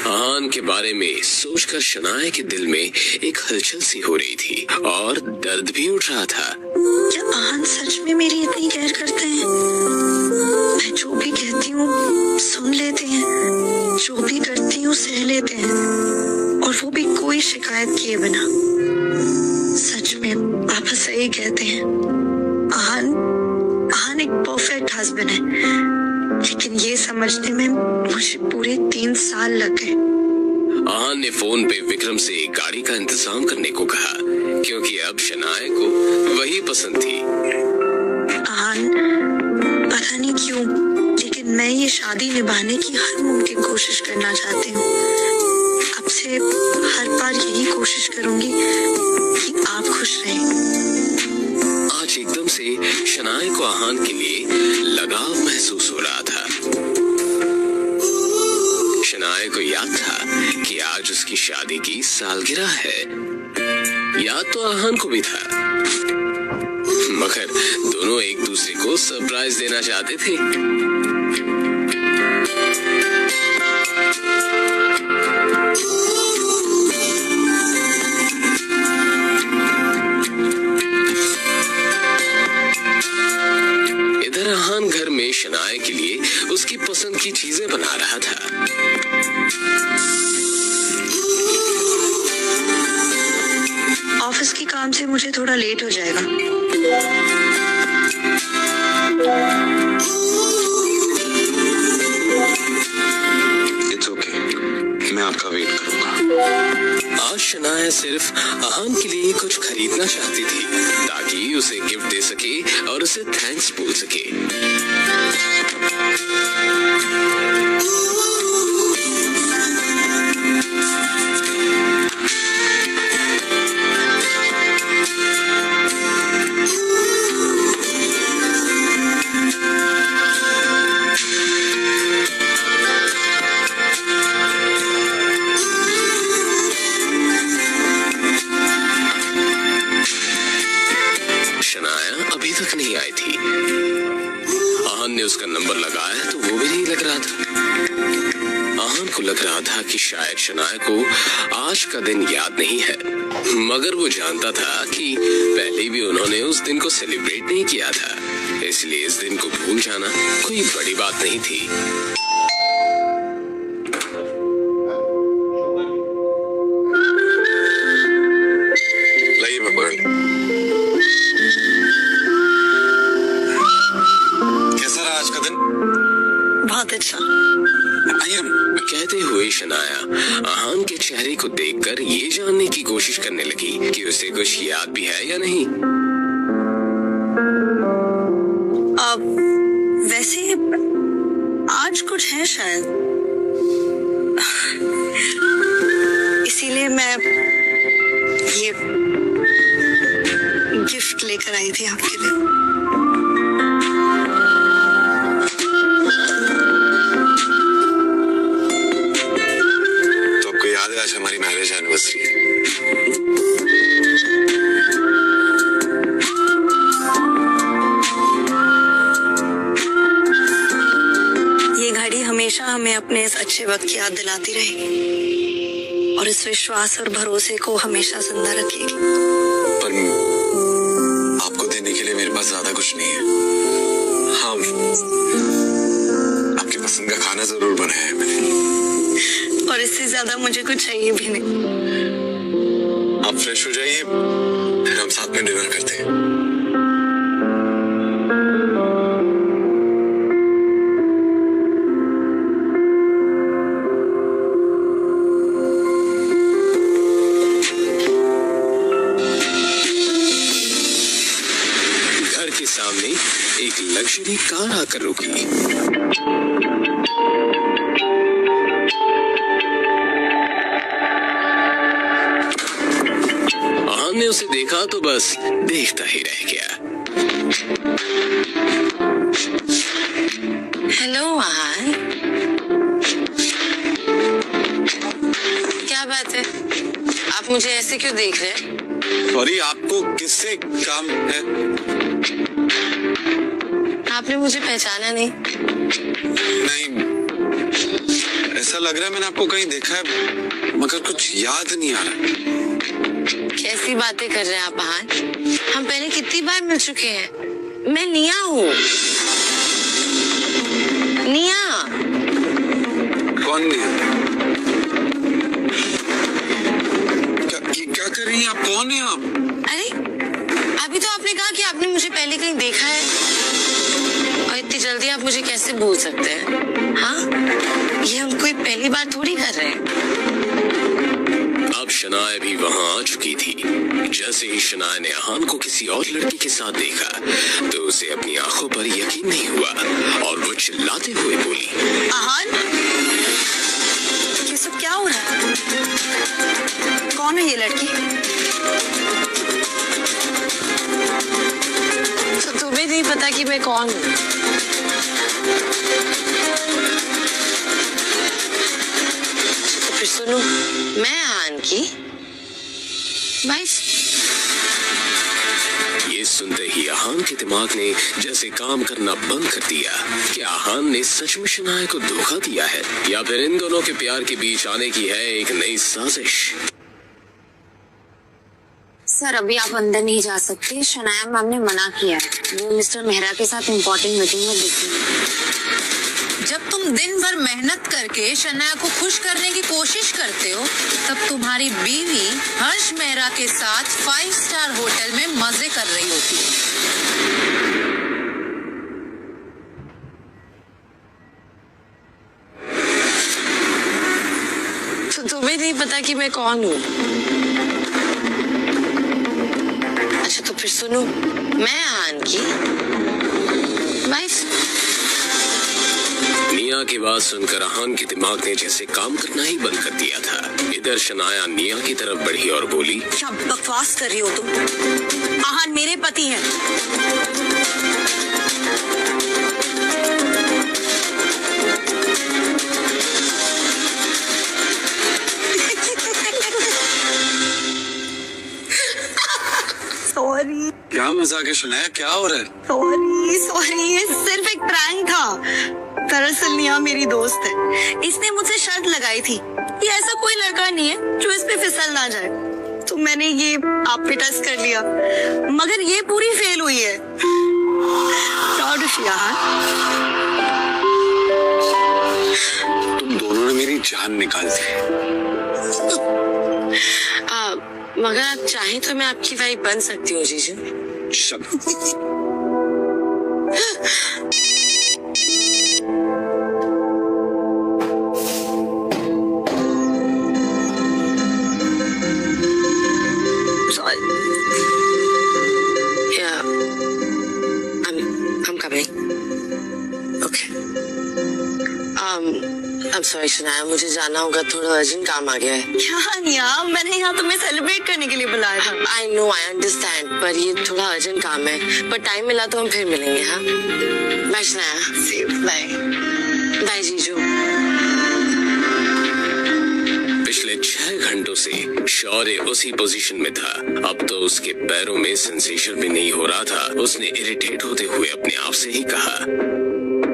आहान के बारे में सोचकर शनाया के दिल में एक हलचल सी हो रही थी और दर्द भी उठ रहा था। क्या आहान सच में मेरी इतनी केयर करते हैं? मैं जो भी कहती हूँ सुन लेते हैं, जो भी करती हूँ सह लेते हैं, और वो भी कोई शिकायत किए बिना। सच में पापा सही कहते हैं, आहान एक परफेक्ट हस्बैंड है। लेकिन ये समझने में मुझे पूरे 3 साल लग गए। आहान ने फोन पे विक्रम से गाड़ी का इंतजाम करने को कहा क्योंकि अब शनाया को वही पसंद थी। आहान, पता नहीं क्यों, लेकिन मैं ये शादी निभाने की हर मुमकिन कोशिश करना चाहती हूँ। अब से हर बार यही कोशिश करूंगी कि आप खुश रहें। आज एकदम से शनाया को आहान के लिए लगाव महसूस हो रहा था। शनाया को याद था कि आज उसकी शादी की सालगिरह है। याद तो आहान को भी था, मगर दोनों एक दूसरे को सरप्राइज देना चाहते थे। इधर आहान घर में शनाया के लिए उसकी पसंद की चीजें बना रहा था। ऑफिस के काम से मुझे थोड़ा लेट हो जाएगा। इट्स ओके, मैं आपका वेट करूंगा। आज शनाया सिर्फ आहान के लिए कुछ खरीदना चाहती थी ताकि उसे गिफ्ट दे सके और उसे थैंक्स बोल सके। शनाया अभी तक नहीं आई थी। आहान ने उसका नंबर लगाया तो वो भी नहीं लग रहा था। आहान अहान को लग रहा था कि शायद शनाया को आज का दिन याद नहीं है, मगर वो जानता था कि पहले भी उन्होंने उस दिन को सेलिब्रेट नहीं किया था, इसलिए इस दिन को भूल जाना कोई बड़ी बात नहीं थी। लाइए मैं पकड़ लूं। कैसा रहा आज का दिन? बहुत अच्छा। कहते हुए शनाया अहान के चेहरे को देखकर ये जानने की कोशिश करने लगी कि उसे कुछ याद भी है या नहीं। अब वैसे आज कुछ है शायद, इसीलिए मैं ये गिफ्ट लेकर आई थी आपके लिए। आज हमारी मैरिज एनिवर्सरी है। ये घड़ी हमेशा हमें अपने इस अच्छे वक्त की याद दिलाती रहेगी और इस विश्वास और भरोसे को हमेशा जिंदा रखेगी। पर आपको देने के लिए मेरे पास ज्यादा कुछ नहीं है। हाँ, आपके पसंद का खाना जरूर बनाया है मैंने, और इससे ज्यादा मुझे कुछ चाहिए भी नहीं। आप फ्रेश हो जाइए, फिर हम साथ में डिनर करते हैं। घर के सामने एक लग्जरी कार आकर रुकी। ने उसे देखा तो बस देखता ही रह गया। हेलो अहान, क्या बात है? आप मुझे ऐसे क्यों देख रहे हैं? सॉरी, आपको किससे काम है? आपने मुझे पहचाना नहीं? नहीं, ऐसा लग रहा है मैंने आपको कहीं देखा है, मगर कुछ याद नहीं आ रहा। कैसी बातें कर रहे हैं आप अहान? हम पहले कितनी बार मिल चुके हैं। मैं निया हूँ। निया। कौन निया? क्या कर रही हैं आप? कौन है आप? अरे अभी तो आपने कहा कि आपने मुझे पहले कहीं देखा है, और इतनी जल्दी आप मुझे कैसे भूल सकते हैं? हाँ, ये हम कोई पहली बार थोड़ी कर रहे हैं। अब शनाया भी वहां आ चुकी थी। जैसे ही शनाया ने अहान को किसी और लड़की के साथ देखा तो उसे अपनी आंखों पर यकीन नहीं हुआ और वो चिल्लाते हुए बोली, अहान, ये सब क्या हो रहा है? कौन है ये लड़की? तो तुम्हें नहीं पता कि मैं कौन हूँ? तो फिर सुनो, मैं अहान की वाइफ। ये सुनते ही अहान के दिमाग ने जैसे काम करना बंद कर दिया कि अहान ने सच में शनाया को धोखा दिया है या फिर इन दोनों के प्यार के बीच आने की है एक नई साजिश। सर, अभी आप अंदर नहीं जा सकते। शनाया मैम ने मना किया है। वो मिस्टर मेहरा के साथ इम्पोर्टेंट मीटिंग में बिजी है। जब तुम दिन भर मेहनत करके शनाया को खुश करने की कोशिश करते हो, तब तुम्हारी बीवी हर्ष मेहरा के साथ 5 स्टार होटल में मजे कर रही होती है। तो तुम्हें नहीं पता कि मैं कौन हूँ? अच्छा, तो फिर सुनो, मैं अहान की वाइफ। निया की बात सुनकर अहान के दिमाग ने जैसे काम करना ही बंद कर दिया था। इधर शनाया निया की तरफ बढ़ी और बोली, क्या बकवास कर रही हो तुम? अहान मेरे पति हैं। सॉरी। क्या क्या मजाक है शनाया, क्या हो रहा है? सॉरी सॉरी, ये सिर्फ एक प्रैंक था। दरअसल निया मेरी दोस्त है, इसने मुझसे शर्त लगाई थी कि ऐसा कोई लड़का नहीं है जो इस पे फिसल ना जाए, तो मैंने ये आप पे टेस्ट कर लिया, मगर ये पूरी फेल हुई है। प्राउड ऑफ यार। तुम दोनों ने मेरी जान निकाल दी। मगर आप चाहें तो मैं आपकी वाइफ बन सकती हूँ जीजू। I'm sorry शनाया, मुझे जाना होगा, थोड़ा अर्जेंट काम आ गया है। क्या निया, मैंने यहाँ तुम्हें सेलिब्रेट करने के लिए बुलाया था। I know, I understand, पर ये थोड़ा अर्जेंट काम है, पर टाइम मिला तो हम फिर मिलेंगे। हाँ, बाय शनाया। बाय बाय जीजू। पिछले 6 घंटों से शौर्य उसी पोजीशन में था। अब तो उसके पैरों में सेंसेशन भी नहीं हो रहा था। उसने इरिटेट होते हुए अपने आप से ही कहा,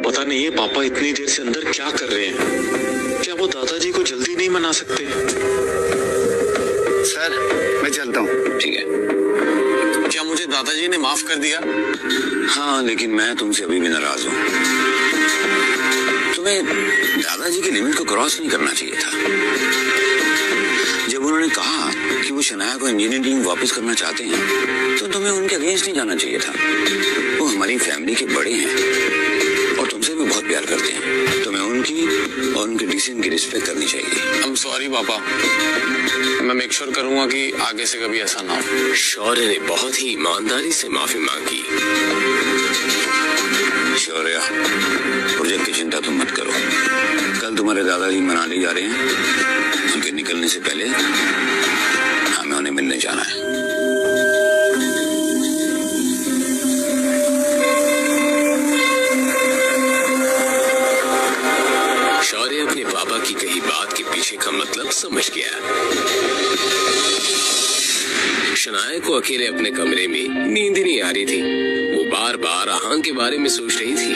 पता नहीं है पापा इतनी देर से अंदर क्या कर रहे हैं। क्या वो दादाजी को जल्दी नहीं मना सकते? सर मैं चलता हूँ। ठीक है। क्या मुझे दादाजी ने माफ कर दिया? हाँ, लेकिन मैं तुमसे अभी भी नाराज हूँ। तुम्हें दादाजी की लिमिट को क्रॉस नहीं करना चाहिए था। जब उन्होंने कहा कि वो शनाया को इंजीनियरिंग वापस करना चाहते हैं, तो तुम्हें उनके अगेंस्ट नहीं जाना चाहिए था। वो हमारी फैमिली के बड़े हैं और तुमसे भी बहुत प्यार करते हैं। तुम्हें उनकी और उनके डिसीजन की रिस्पेक्ट करनी चाहिए। I'm sorry पापा, मैं मेक श्योर करूंगा कि आगे से कभी ऐसा ना हो। शौर्य ने बहुत ही ईमानदारी से माफी मांगी। शौर्य, प्रोजेक्ट की चिंता तुम मत करो। कल तुम्हारे दादाजी मनाली जा रहे हैं। उनके निकलने से पहले हमें उन्हें मिलने जाना है। शौर्य अपने पापा की कही बात के पीछे का मतलब समझ गया। शनाया को अकेले अपने कमरे में नींद ही नहीं आ रही थी। वो बार बार आहान के बारे में सोच रही थी।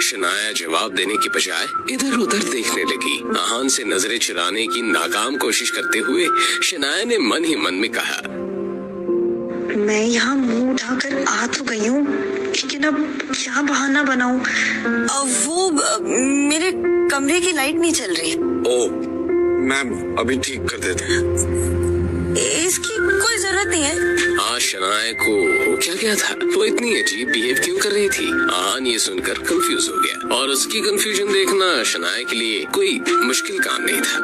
शनाया जवाब देने की बजाय इधर उधर देखने लगी। आहान से नजरें चुराने की नाकाम कोशिश करते हुए शनाया ने मन ही मन में कहा, मैं यहाँ मुंह उठाकर आ तो गई हूँ, लेकिन अब क्या बहाना बनाऊं? वो मेरे कमरे की लाइट नहीं चल रही। ओ, मैं अभी ठीक कर देता हूँ। इसकी कोई जरूरत नहीं है। आज शनाया को हो क्या गया था? वो इतनी अजीब बिहेव क्यों कर रही थी? आहान ये सुनकर कंफ्यूज हो गया और उसकी कंफ्यूजन देखना शनाया के लिए कोई मुश्किल काम नहीं था।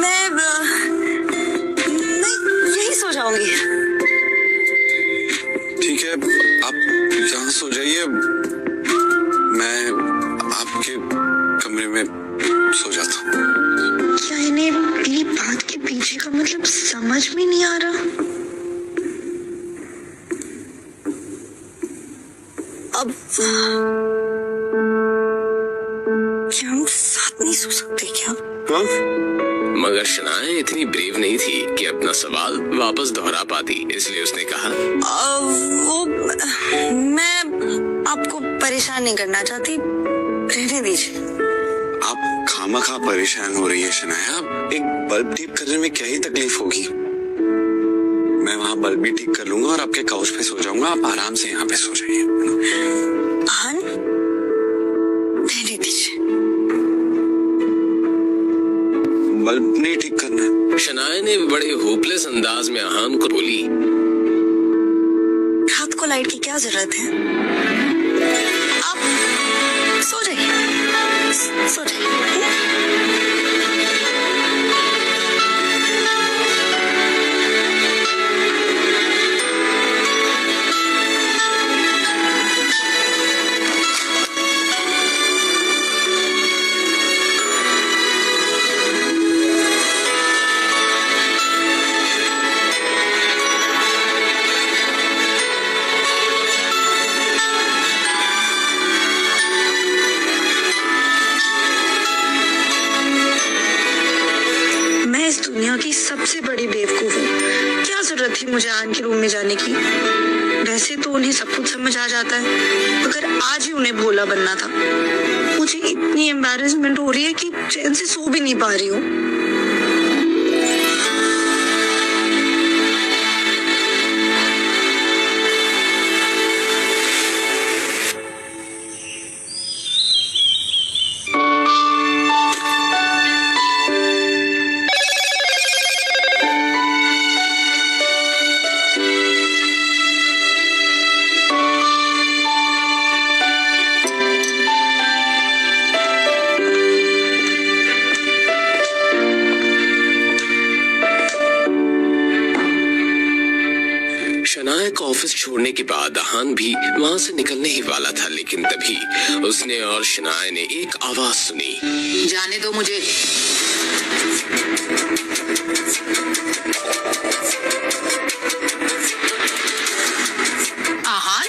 मैं यही सो जाऊंगी। ठीक है, आप यहाँ सो जाइए, मैं आपके कमरे में सो जाता हूँ। क्या इन्हें मेरी बात के पीछे का मतलब समझ में नहीं आ रहा? अब क्या हम साथ नहीं सो सकते क्या? हाँ? मगर शनाया इतनी ब्रेव नहीं थी कि अपना सवाल वापस दोहरा पाती, इसलिए उसने कहा, वो मैं आपको परेशान नहीं करना चाहती, रहने दीजिए। आप खामखा परेशान हो रही है शनाया। एक बल्ब ठीक करने में क्या ही तकलीफ होगी? मैं वहाँ बल्ब भी ठीक कर लूंगा और आपके काउच पे सो जाऊंगा। आप आराम से यहाँ पे सो जाइए। हाँ, बल्ब नहीं ठीक करना है। शनाया ने बड़े होपलेस अंदाज में आहान को बोली, रात को लाइट की क्या जरूरत है? आप सो जाइए, सो जाइए। दुनिया की सबसे बड़ी बेवकूफ हूँ। क्या जरूरत थी मुझे आन के रूम में जाने की? वैसे तो उन्हें सब कुछ समझ आ जाता है, मगर आज ही उन्हें भोला बनना था। मुझे इतनी एम्बैरेसमेंट हो रही है कि चैन से सो भी नहीं पा रही हूँ। शनाया को ऑफिस छोड़ने के बाद आहान भी वहाँ से निकलने ही वाला था, लेकिन तभी उसने और शनाया ने एक आवाज सुनी। जाने दो मुझे। आहान,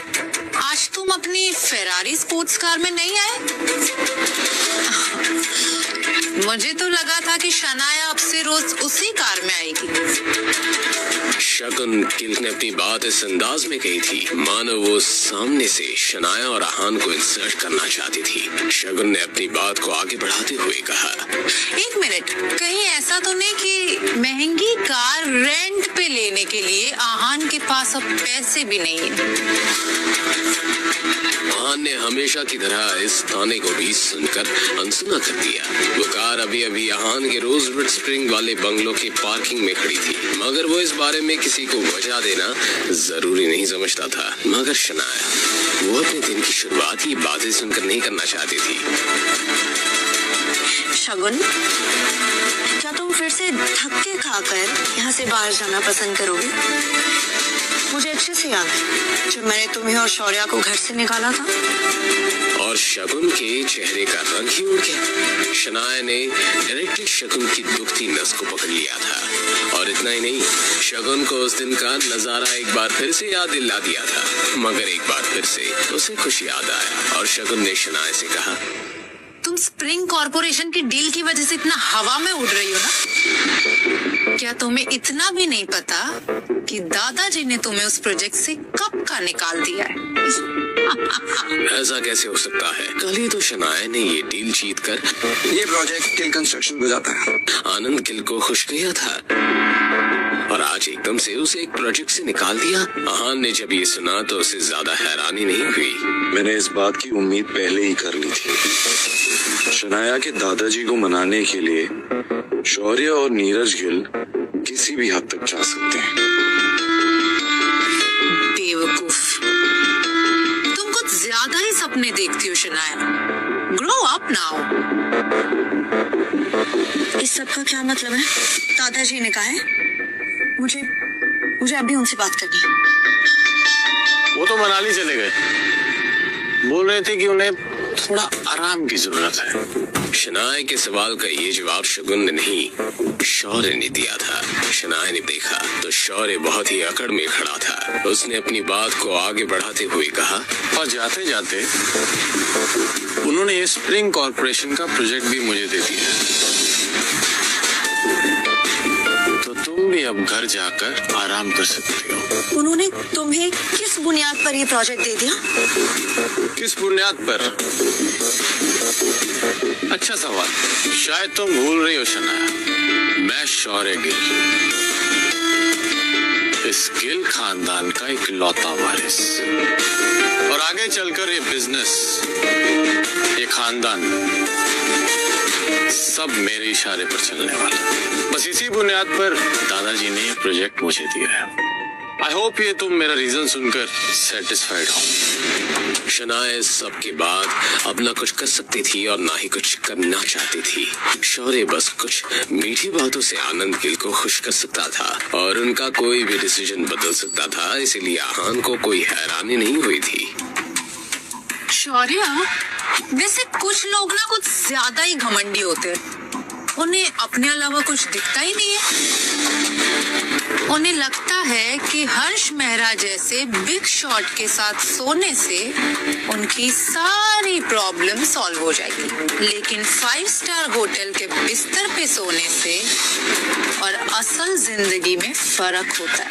आज तुम अपनी फेरारी स्पोर्ट्स कार में नहीं आए? मुझे तो लगा था कि शनाया अब से रोज उसी कार में आएगी। शगुन गिल ने अपनी बात इस अंदाज में कही थी मानो वो सामने से शनाया और आहान को इंसल्ट करना चाहती थी। शगुन ने अपनी बात को आगे बढ़ाते हुए कहा, एक मिनट, कहीं ऐसा तो नहीं कि महंगी कार रेंट पे लेने के लिए आहान के पास अब पैसे भी नहीं है? आहान ने हमेशा की तरह इस ताने को भी सुनकर अनसुना कर दिया। वो कार अभी अभी आहान के रोजवुड स्प्रिंग वाले बंगलों की पार्किंग में खड़ी थी, मगर वो इस बारे में किसी को वजह देना जरूरी नहीं समझता था। मगर शनाया वो अपने दिन की शुरुआत ही बातें सुनकर नहीं करना चाहती थी। शगुन, क्या तुम फिर से धक्के खाकर यहाँ से बाहर जाना पसंद करोगे? मुझे अच्छे से याद है जब मैंने तुम्हें और शौर्या को घर से निकाला था। और शगुन के चेहरे का रंग ही उड़ गया। शनाया ने डायरेक्टली शगुन की दुखती नस को पकड़ लिया था, और इतना ही नहीं, शगुन को उस दिन का नजारा एक बार फिर से याद दिला दिया था। मगर एक बार फिर से उसे कुछ याद आया और शगुन ने शनाया से कहा, तुम स्प्रिंग कॉर्पोरेशन की डील की वजह से इतना हवा में उड़ रही हो ना? क्या तुम्हें इतना भी नहीं पता कि दादाजी ने तुम्हें उस प्रोजेक्ट से कब का निकाल दिया है? ऐसा कैसे हो सकता है? कल ही तो शनाया ने ये डील जीतकर ये प्रोजेक्ट गिल कंस्ट्रक्शन को जाता है। आनंद गिल को खुश किया था और आज एकदम से उसे एक प्रोजेक्ट से निकाल दिया। आहान ने जब ये सुना तो उसे ज्यादा हैरानी नहीं हुई। मैंने इस बात की उम्मीद पहले ही कर ली थी। शनाया के दादाजी को मनाने के लिए शौर्य और नीरज गिल किसी भी हद तक जा सकते हैं। बेवकूफ, तुम कुछ ज्यादा ही सपने देखती हो शनाया। Grow up now. इस सब का क्या मतलब है? दादाजी ने कहा है मुझे अभी उनसे बात करनी है। वो तो मनाली चले गए, बोल रहे थे कि उन्हें थोड़ा आराम की जरूरत है। शनाया के सवाल का ये जवाब शगुन ने नहीं, शौर्य ने दिया था। शनाया ने देखा तो शौर्य बहुत ही अकड़ में खड़ा था। उसने अपनी बात को आगे बढ़ाते हुए कहा, और जाते जाते उन्होंने स्प्रिंग कॉर्पोरेशन का प्रोजेक्ट भी मुझे दे दिया, तो तुम भी अब घर जाकर आराम कर सकते हो। उन्होंने तुम्हें किस बुनियाद पर ये प्रोजेक्ट दे दिया? किस बुनियाद पर? अच्छा सवाल। शायद तुम भूल रही हो शनाया, मैं शौर्य गिल, इस गिल खानदान का एक लौता वारिस, और आगे चलकर ये बिजनेस, ये खानदान सब मेरे इशारे पर चलने वाला। बस इसी बुनियाद पर दादाजी ने ये प्रोजेक्ट मुझे दिया है। आई होप ये तुम मेरा रीजन सुनकर सेटिस्फाइड हो। शनाया सब के बाद अब ना कुछ कर सकती थी और ना ही कुछ करना चाहती थी। शौर्य बस कुछ मीठी बातों से आनंद गिल को खुश कर सकता था और उनका कोई भी डिसीजन बदल सकता था, इसीलिए आहान को कोई हैरानी नहीं हुई थी। शौर्य, वैसे कुछ लोग ना कुछ ज्यादा ही घमंडी होते हैं। उन्हें अपने अलावा कुछ दिखता ही नहीं है। उन्हें लगता है कि हर्ष मेहरा जैसे बिग शॉट के साथ सोने से उनकी सारी प्रॉब्लम सॉल्व हो जाएगी, लेकिन 5 स्टार होटल के बिस्तर पे सोने से और असल जिंदगी में फर्क होता है।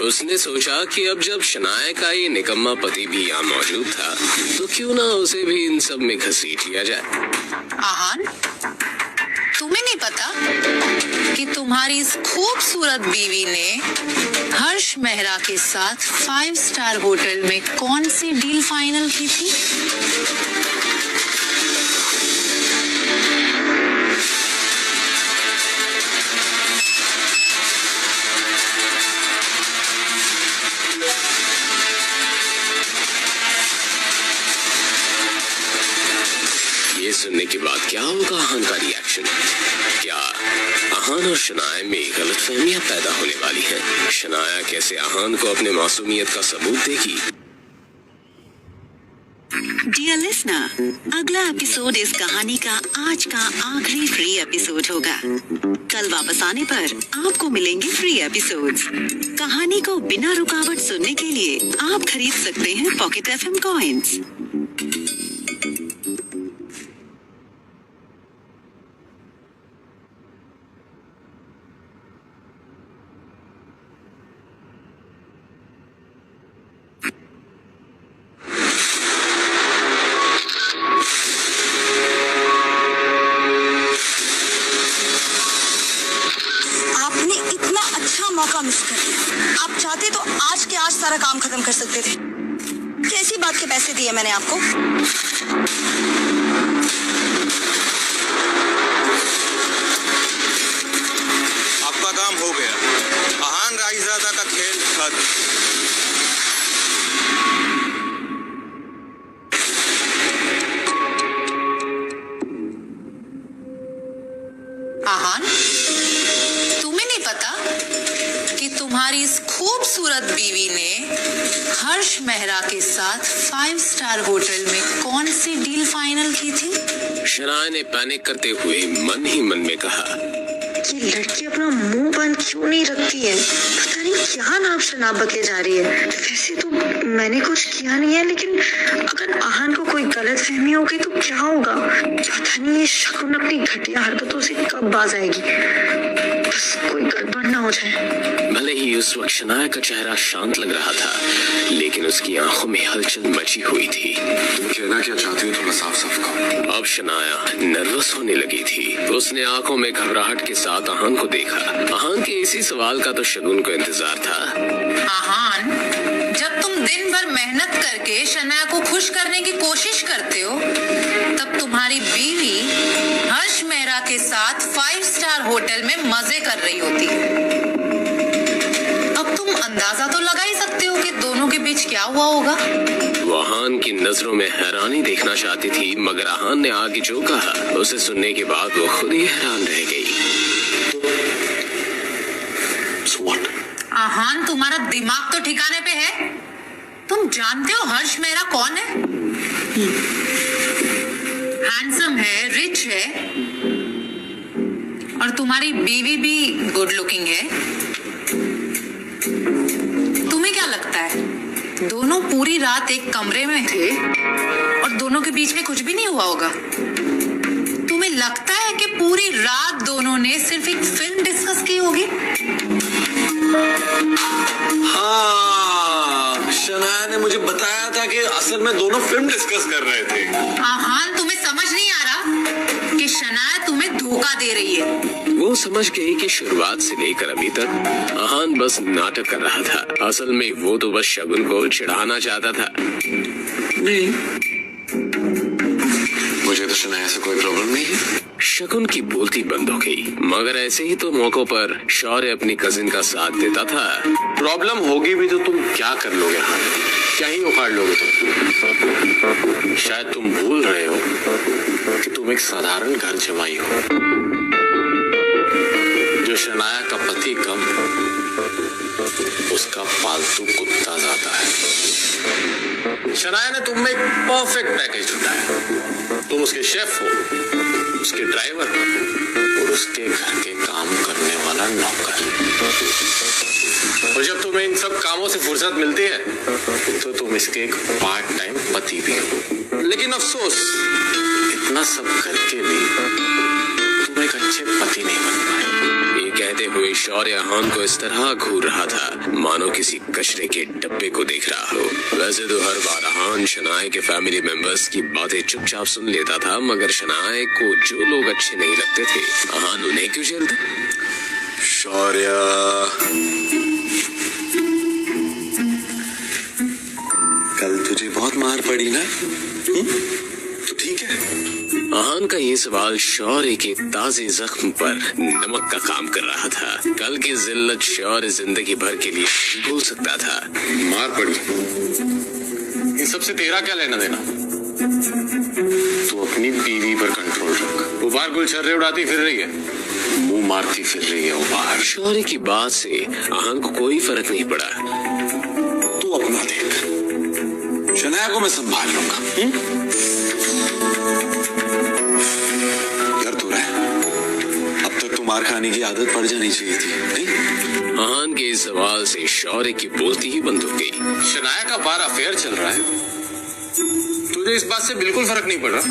उसने सोचा कि अब जब शनाया का ये निकम्मा पति भी यहाँ मौजूद था तो क्यों ना उसे भी इन सब में घसीट लिया जाए। आहान, तुम्हें नहीं पता कि तुम्हारी इस खूबसूरत बीवी ने हर्ष मेहरा के साथ 5 स्टार होटल में कौन सी डील फाइनल की थी? ये सुनने के बाद क्या होगा आहान का रिएक्शन? क्या आहान और शनाया में गलतफहमियां पैदा होने वाली हैं? शनाया कैसे आहान को अपने मासूमियत का सबूत देगी? डियर लिसनर, अगला एपिसोड इस कहानी का आज का आखिरी फ्री एपिसोड होगा। कल वापस आने पर आपको मिलेंगे फ्री एपिसोड्स। कहानी को बिना रुकावट सुनने के लिए आप खरीद सकते हैं पॉकेट FM कॉइन्स। मौका मिस कर दिया। आप चाहते तो आज के आज सारा काम खत्म कर सकते थे। कैसी बात के पैसे दिए मैंने आपको? आपका काम हो गया। आहान राइजादा का खेल खत्म। आहान, तुम्हें नहीं पता कि तुम्हारी इस खूबसूरत बीवी ने हर्ष मेहरा के साथ 5 स्टार होटल में कौन सी डील फाइनल की थी? शनाया ने पैनिक करते हुए मन ही मन में कहा, ये लड़की अपना मुंह बंद क्यों नहीं रखती है? पता नहीं क्या नाम शनाब बके जा रही है। वैसे तो मैंने कुछ किया नहीं है, लेकिन अगर आहान को कोई गलत फहमी होगी तो क्या होगा? पता नहीं ये शकुन अपनी घटिया हरकतों से कब बाज आएगी। बस कोई गड़बड़ ना हो जाए। भले ही उस वक्त शनाया का चेहरा शांत लग रहा था, लेकिन उसकी आंखों में हलचल मची हुई थी। तुम कहना क्या चाहती हो? थोड़ा साफ साफ कहो। अब शनाया नर्वस होने लगी थी। उसने आंखों में घबराहट के साथ आहान को देखा। आहान के इसी सवाल का तो शगुन को इंतजार था। आहान, जब तुम दिन भर मेहनत करके शनाया को खुश करने की कोशिश करते हो, तब तुम्हारी बीवी हर्ष मेहरा के साथ 5 स्टार होटल में मजे कर रही होती। अब तुम अंदाजा तो लगा ही सकते हो कि दोनों के बीच क्या हुआ होगा। वो आहान की नजरों में हैरानी देखना चाहती थी, मगर आहान ने आगे जो कहा उसे सुनने के बाद वो खुद ही हैरान रह गई। आहान, तुम्हारा दिमाग तो ठिकाने पे है? तुम जानते हो हर्ष मेहरा कौन है? हैंडसम है, रिच है और तुम्हारी बीवी भी गुड लुकिंग है। तुम्हें क्या लगता है दोनों पूरी रात एक कमरे में थे और दोनों के बीच में कुछ भी नहीं हुआ होगा? तुम्हें लगता है कि पूरी रात दोनों ने सिर्फ एक फिल्म डिस्कस की होगी? हाँ, शनाया ने मुझे बताया था कि असल में दोनों फिल्म डिस्कस कर रहे थे। आहान, तुम्हें समझ नहीं आ रहा कि शनाया तुम्हें धोखा दे रही है? वो समझ गई कि शुरुआत से लेकर अभी तक आहान बस नाटक कर रहा था। असल में वो तो बस शगुन को चिढ़ाना चाहता था। नहीं, मुझे तो शनाया से कोई प्रॉब्लम नहीं है? शकुन की बोलती बंद हो गई, मगर ऐसे ही तो मौकों पर शौर्य अपनी कजिन का साथ देता था। प्रॉब्लम होगी भी तो तुम क्या कर लोगे? हाँ, क्या ही उखाड़ लोगे तुम? शायद तुम भूल रहे हो कि तुम एक साधारण घर जमाई हो, जो शनाया का पति कम, उसका पालतू कुत्ता ज्यादा है। शनाया ने तुम में एक परफेक्ट पैकेज ढूंढा। तुम उसके शेफ हो, उसके ड्राइवर हो और उसके घर के काम करने वाला नौकर। और जब तुम्हें इन सब कामों से फुर्सत मिलती है तो तुम इसके एक पार्ट टाइम पति भी हो। लेकिन अफसोस, इतना सब करके भी तुम एक अच्छे पति नहीं बन पाए। ये कहते हुए शौर्य अहान को इस तरह घूर रहा था मानो किसी कचरे के डब्बे को देख रहा हो। वैसे तो हर बार अहान शनाया के फैमिली मेंबर्स की बातें चुपचाप सुन लेता था, मगर शनाया को जो लोग अच्छे नहीं लगते थे अहान उन्हें क्यों झेलता? शौर्य, कल तुझे बहुत मार पड़ी ना? तो ठीक है। अहान का ये सवाल शौर्य के ताजे जख्म पर नमक का काम कर रहा था। कल की जिल्लत शौर्य जिंदगी भर के लिए भूल सकता था। मार पड़ी, इन सबसे तेरा क्या लेना देना? तू अपनी बीवी पर कंट्रोल रख। वो बाहर गुलछर्रे उड़ाती फिर रही है, मुंह मारती फिर रही है वो बाहर। शौर्य की बात से अहान को कोई फर्क नहीं पड़ा। तू अपना देख, शनाया को मैं संभाल लूंगा। मार खाने की आदत पड़ जानी चाहिए थी, नहीं? अहान के इस सवाल से शौर्य की बोलती ही बंद हो गई। शनाया का बार अफेयर चल रहा है, तुझे इस बात से बिल्कुल फर्क नहीं पड़ रहा?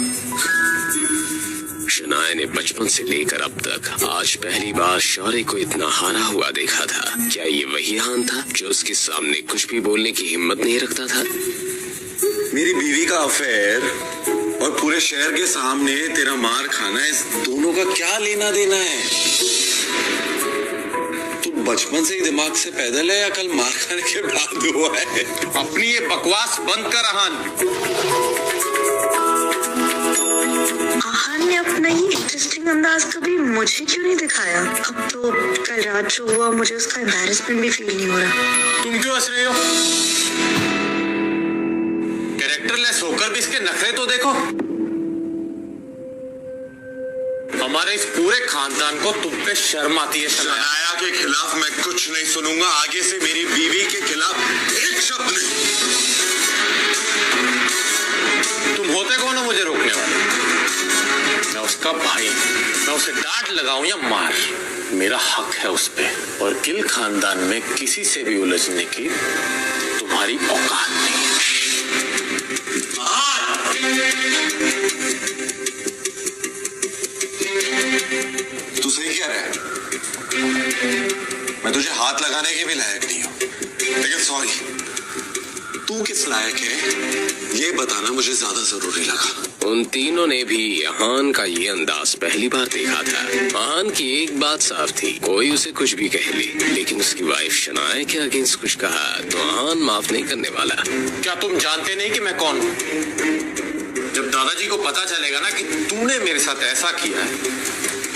शनाया ने बचपन से लेकर अब तक आज पहली बार शौर्य को इतना हारा हुआ देखा था। क्या ये वही अहान था जो उसके सामने कुछ भी बोलने की हिम्मत नहीं रखता था? मेरी बीवी का अफेयर और पूरे शहर के सामने तेरा मार खाना, इस दोनों का क्या लेना देना है? तू बचपन से ही दिमाग से पैदल है या कल मार खाने के बाद हुआ है? अपनी ये बकवास बंद कर अहान। अहान ने अपना ही इंटरेस्टिंग अंदाज कभी मुझे क्यों नहीं दिखाया? अब तो कल रात जो हुआ मुझे उसका एम्बैरेसमेंट भी फील नहीं हो रहा। तुम क्यों हंस रहे हो? कैरेक्टरलेस होकर भी इसके नखरे तो देखो। हमारे इस पूरे खानदान को तुम पे शर्म आती है। शनाया के खिलाफ मैं कुछ नहीं सुनूंगा, आगे से मेरी बीवी के खिलाफ एक शब्द नहीं। तुम होते कौन हो मुझे रोकने वाले? मैं उसका भाई, मैं उसे डांट लगाऊं या मार, मेरा हक है उस पे। और गिल खानदान में किसी से भी उलझने की तुम्हारी औकात नहीं है। तू सही कह रहा है, मैं तुझे हाथ लगाने के भी लायक नहीं हूं, लेकिन सॉरी, तू किस लायक है ये बताना मुझे ज्यादा जरूरी लगा। उन तीनों ने भी अहान का ये अंदाज पहली बार देखा था। अहान की एक बात साफ थी, कोई उसे कुछ भी कह ले, लेकिन उसकी वाइफ शनाया के अगेंस्ट कुछ कहा तो अहान माफ नहीं करने वाला। क्या तुम जानते नहीं कि मैं कौन हूं? जब दादाजी को पता चलेगा ना कि तूने मेरे साथ ऐसा किया है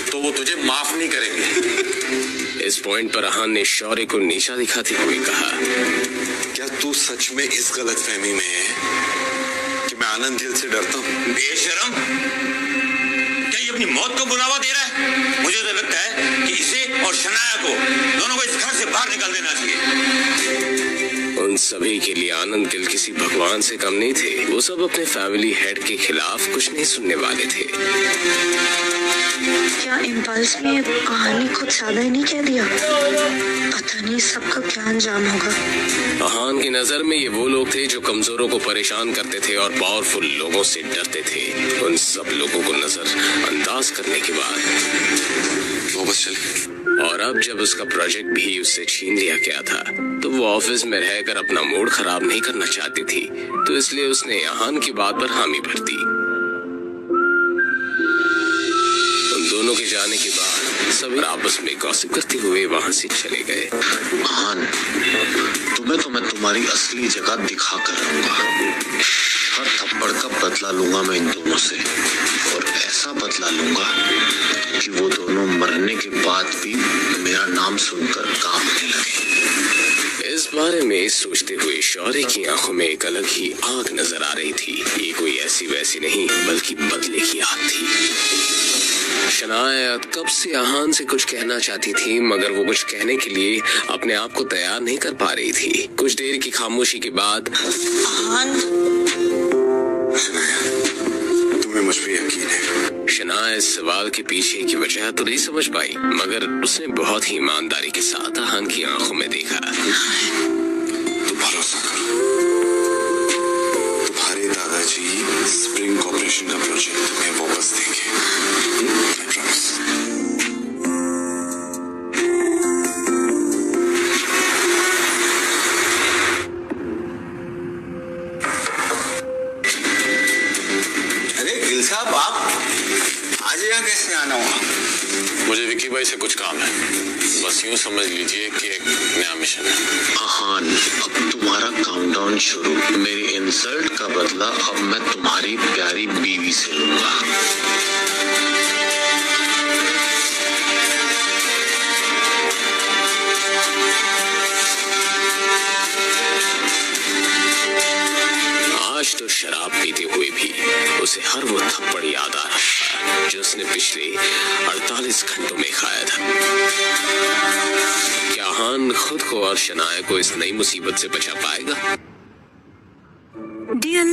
तो वो तुझे माफ नहीं करेंगे। इस पॉइंट पर अहान ने शौर्य को नीचा दिखाते हुए कहा, क्या तू सच में इस गलतफहमी में है कि मैं आनंद दिल से डरता हूँ? बेशरम, क्या ये अपनी मौत को बुलावा दे रहा है? मुझे तो लगता है कि इसे और शनाया को दोनों को इस घर से बाहर निकल देना चाहिए। उन सभी के लिए आनंद गिल किसी भगवान से कम नहीं थे। वो सब अपने फैमिली हेड के खिलाफ कुछ नहीं सुनने वाले थे। क्या इम्पल्स में कहानी खुद ज्यादा ही नहीं कह दिया? पता नहीं सबका क्या अंजाम होगा। अहान की नजर में ये वो लोग थे जो कमजोरों को परेशान करते थे और पावरफुल लोगों से डरते थे। उन सब लोगों को नजर अंदाज करने के बाद वापस चले। और अब जब उसका प्रोजेक्ट भी उससे छीन लिया गया था तो वो ऑफिस में रहकर अपना मूड खराब नहीं करना चाहती थी, तो इसलिए उसने अहान की बात पर हामी भर दी। उन दोनों के जाने के बाद सभी आपस में गॉसिप करते हुए वहां से चले गए। अहान, तुम्हें तो मैं तुम्हारी असली जगह दिखा कर रहूंगा। हर थप्पड़ का बदला लूंगा मैं इन दोनों से, और ऐसा बदला लूंगा कि वो दोनों मरने के बाद भी मेरा नाम सुनकर कांपने लगे। इस बारे में सोचते हुए शौर्य की आंखों में एक अलग ही आग नजर आ रही थी। ये कोई ऐसी वैसी नहीं बल्कि बदले की आग थी। शनाया कब से आहान से कुछ कहना चाहती थी, मगर वो कुछ कहने के लिए अपने आप को तैयार नहीं कर पा रही थी। कुछ देर की खामोशी के बाद तुम्हें मुझ पे यकीन है? शनाया इस सवाल के पीछे की वजह तो नहीं समझ पाई, मगर उसने बहुत ही ईमानदारी के साथ आहान की आंखों में देखा। तो भरोसा करो, तुम्हारे दादाजी स्प्रिंग कॉर्पोरेशन का प्रोजेक्ट तुम्हें वापस देंगे। I promise। अरे गिल साहब, आप आज यहाँ कैसे आना हुआ? मुझे विक्की भाई से कुछ काम है, बस यूं समझ लीजिए कि एक नया मिशन है। आहान, अब तुम्हारा काउंटडाउन शुरू। मेरी इंसल्ट का बदला अब मैं तुम्हारी प्यारी बीवी से लूंगा। आज तो शराब पीते हुए भी उसे हर वो थप्पड़ याद आ रहा था जो उसने पिछले 48 घंटों में खाया था। क्या आहान खुद को और शनाया को इस नई मुसीबत से बचा पाएगा? डियर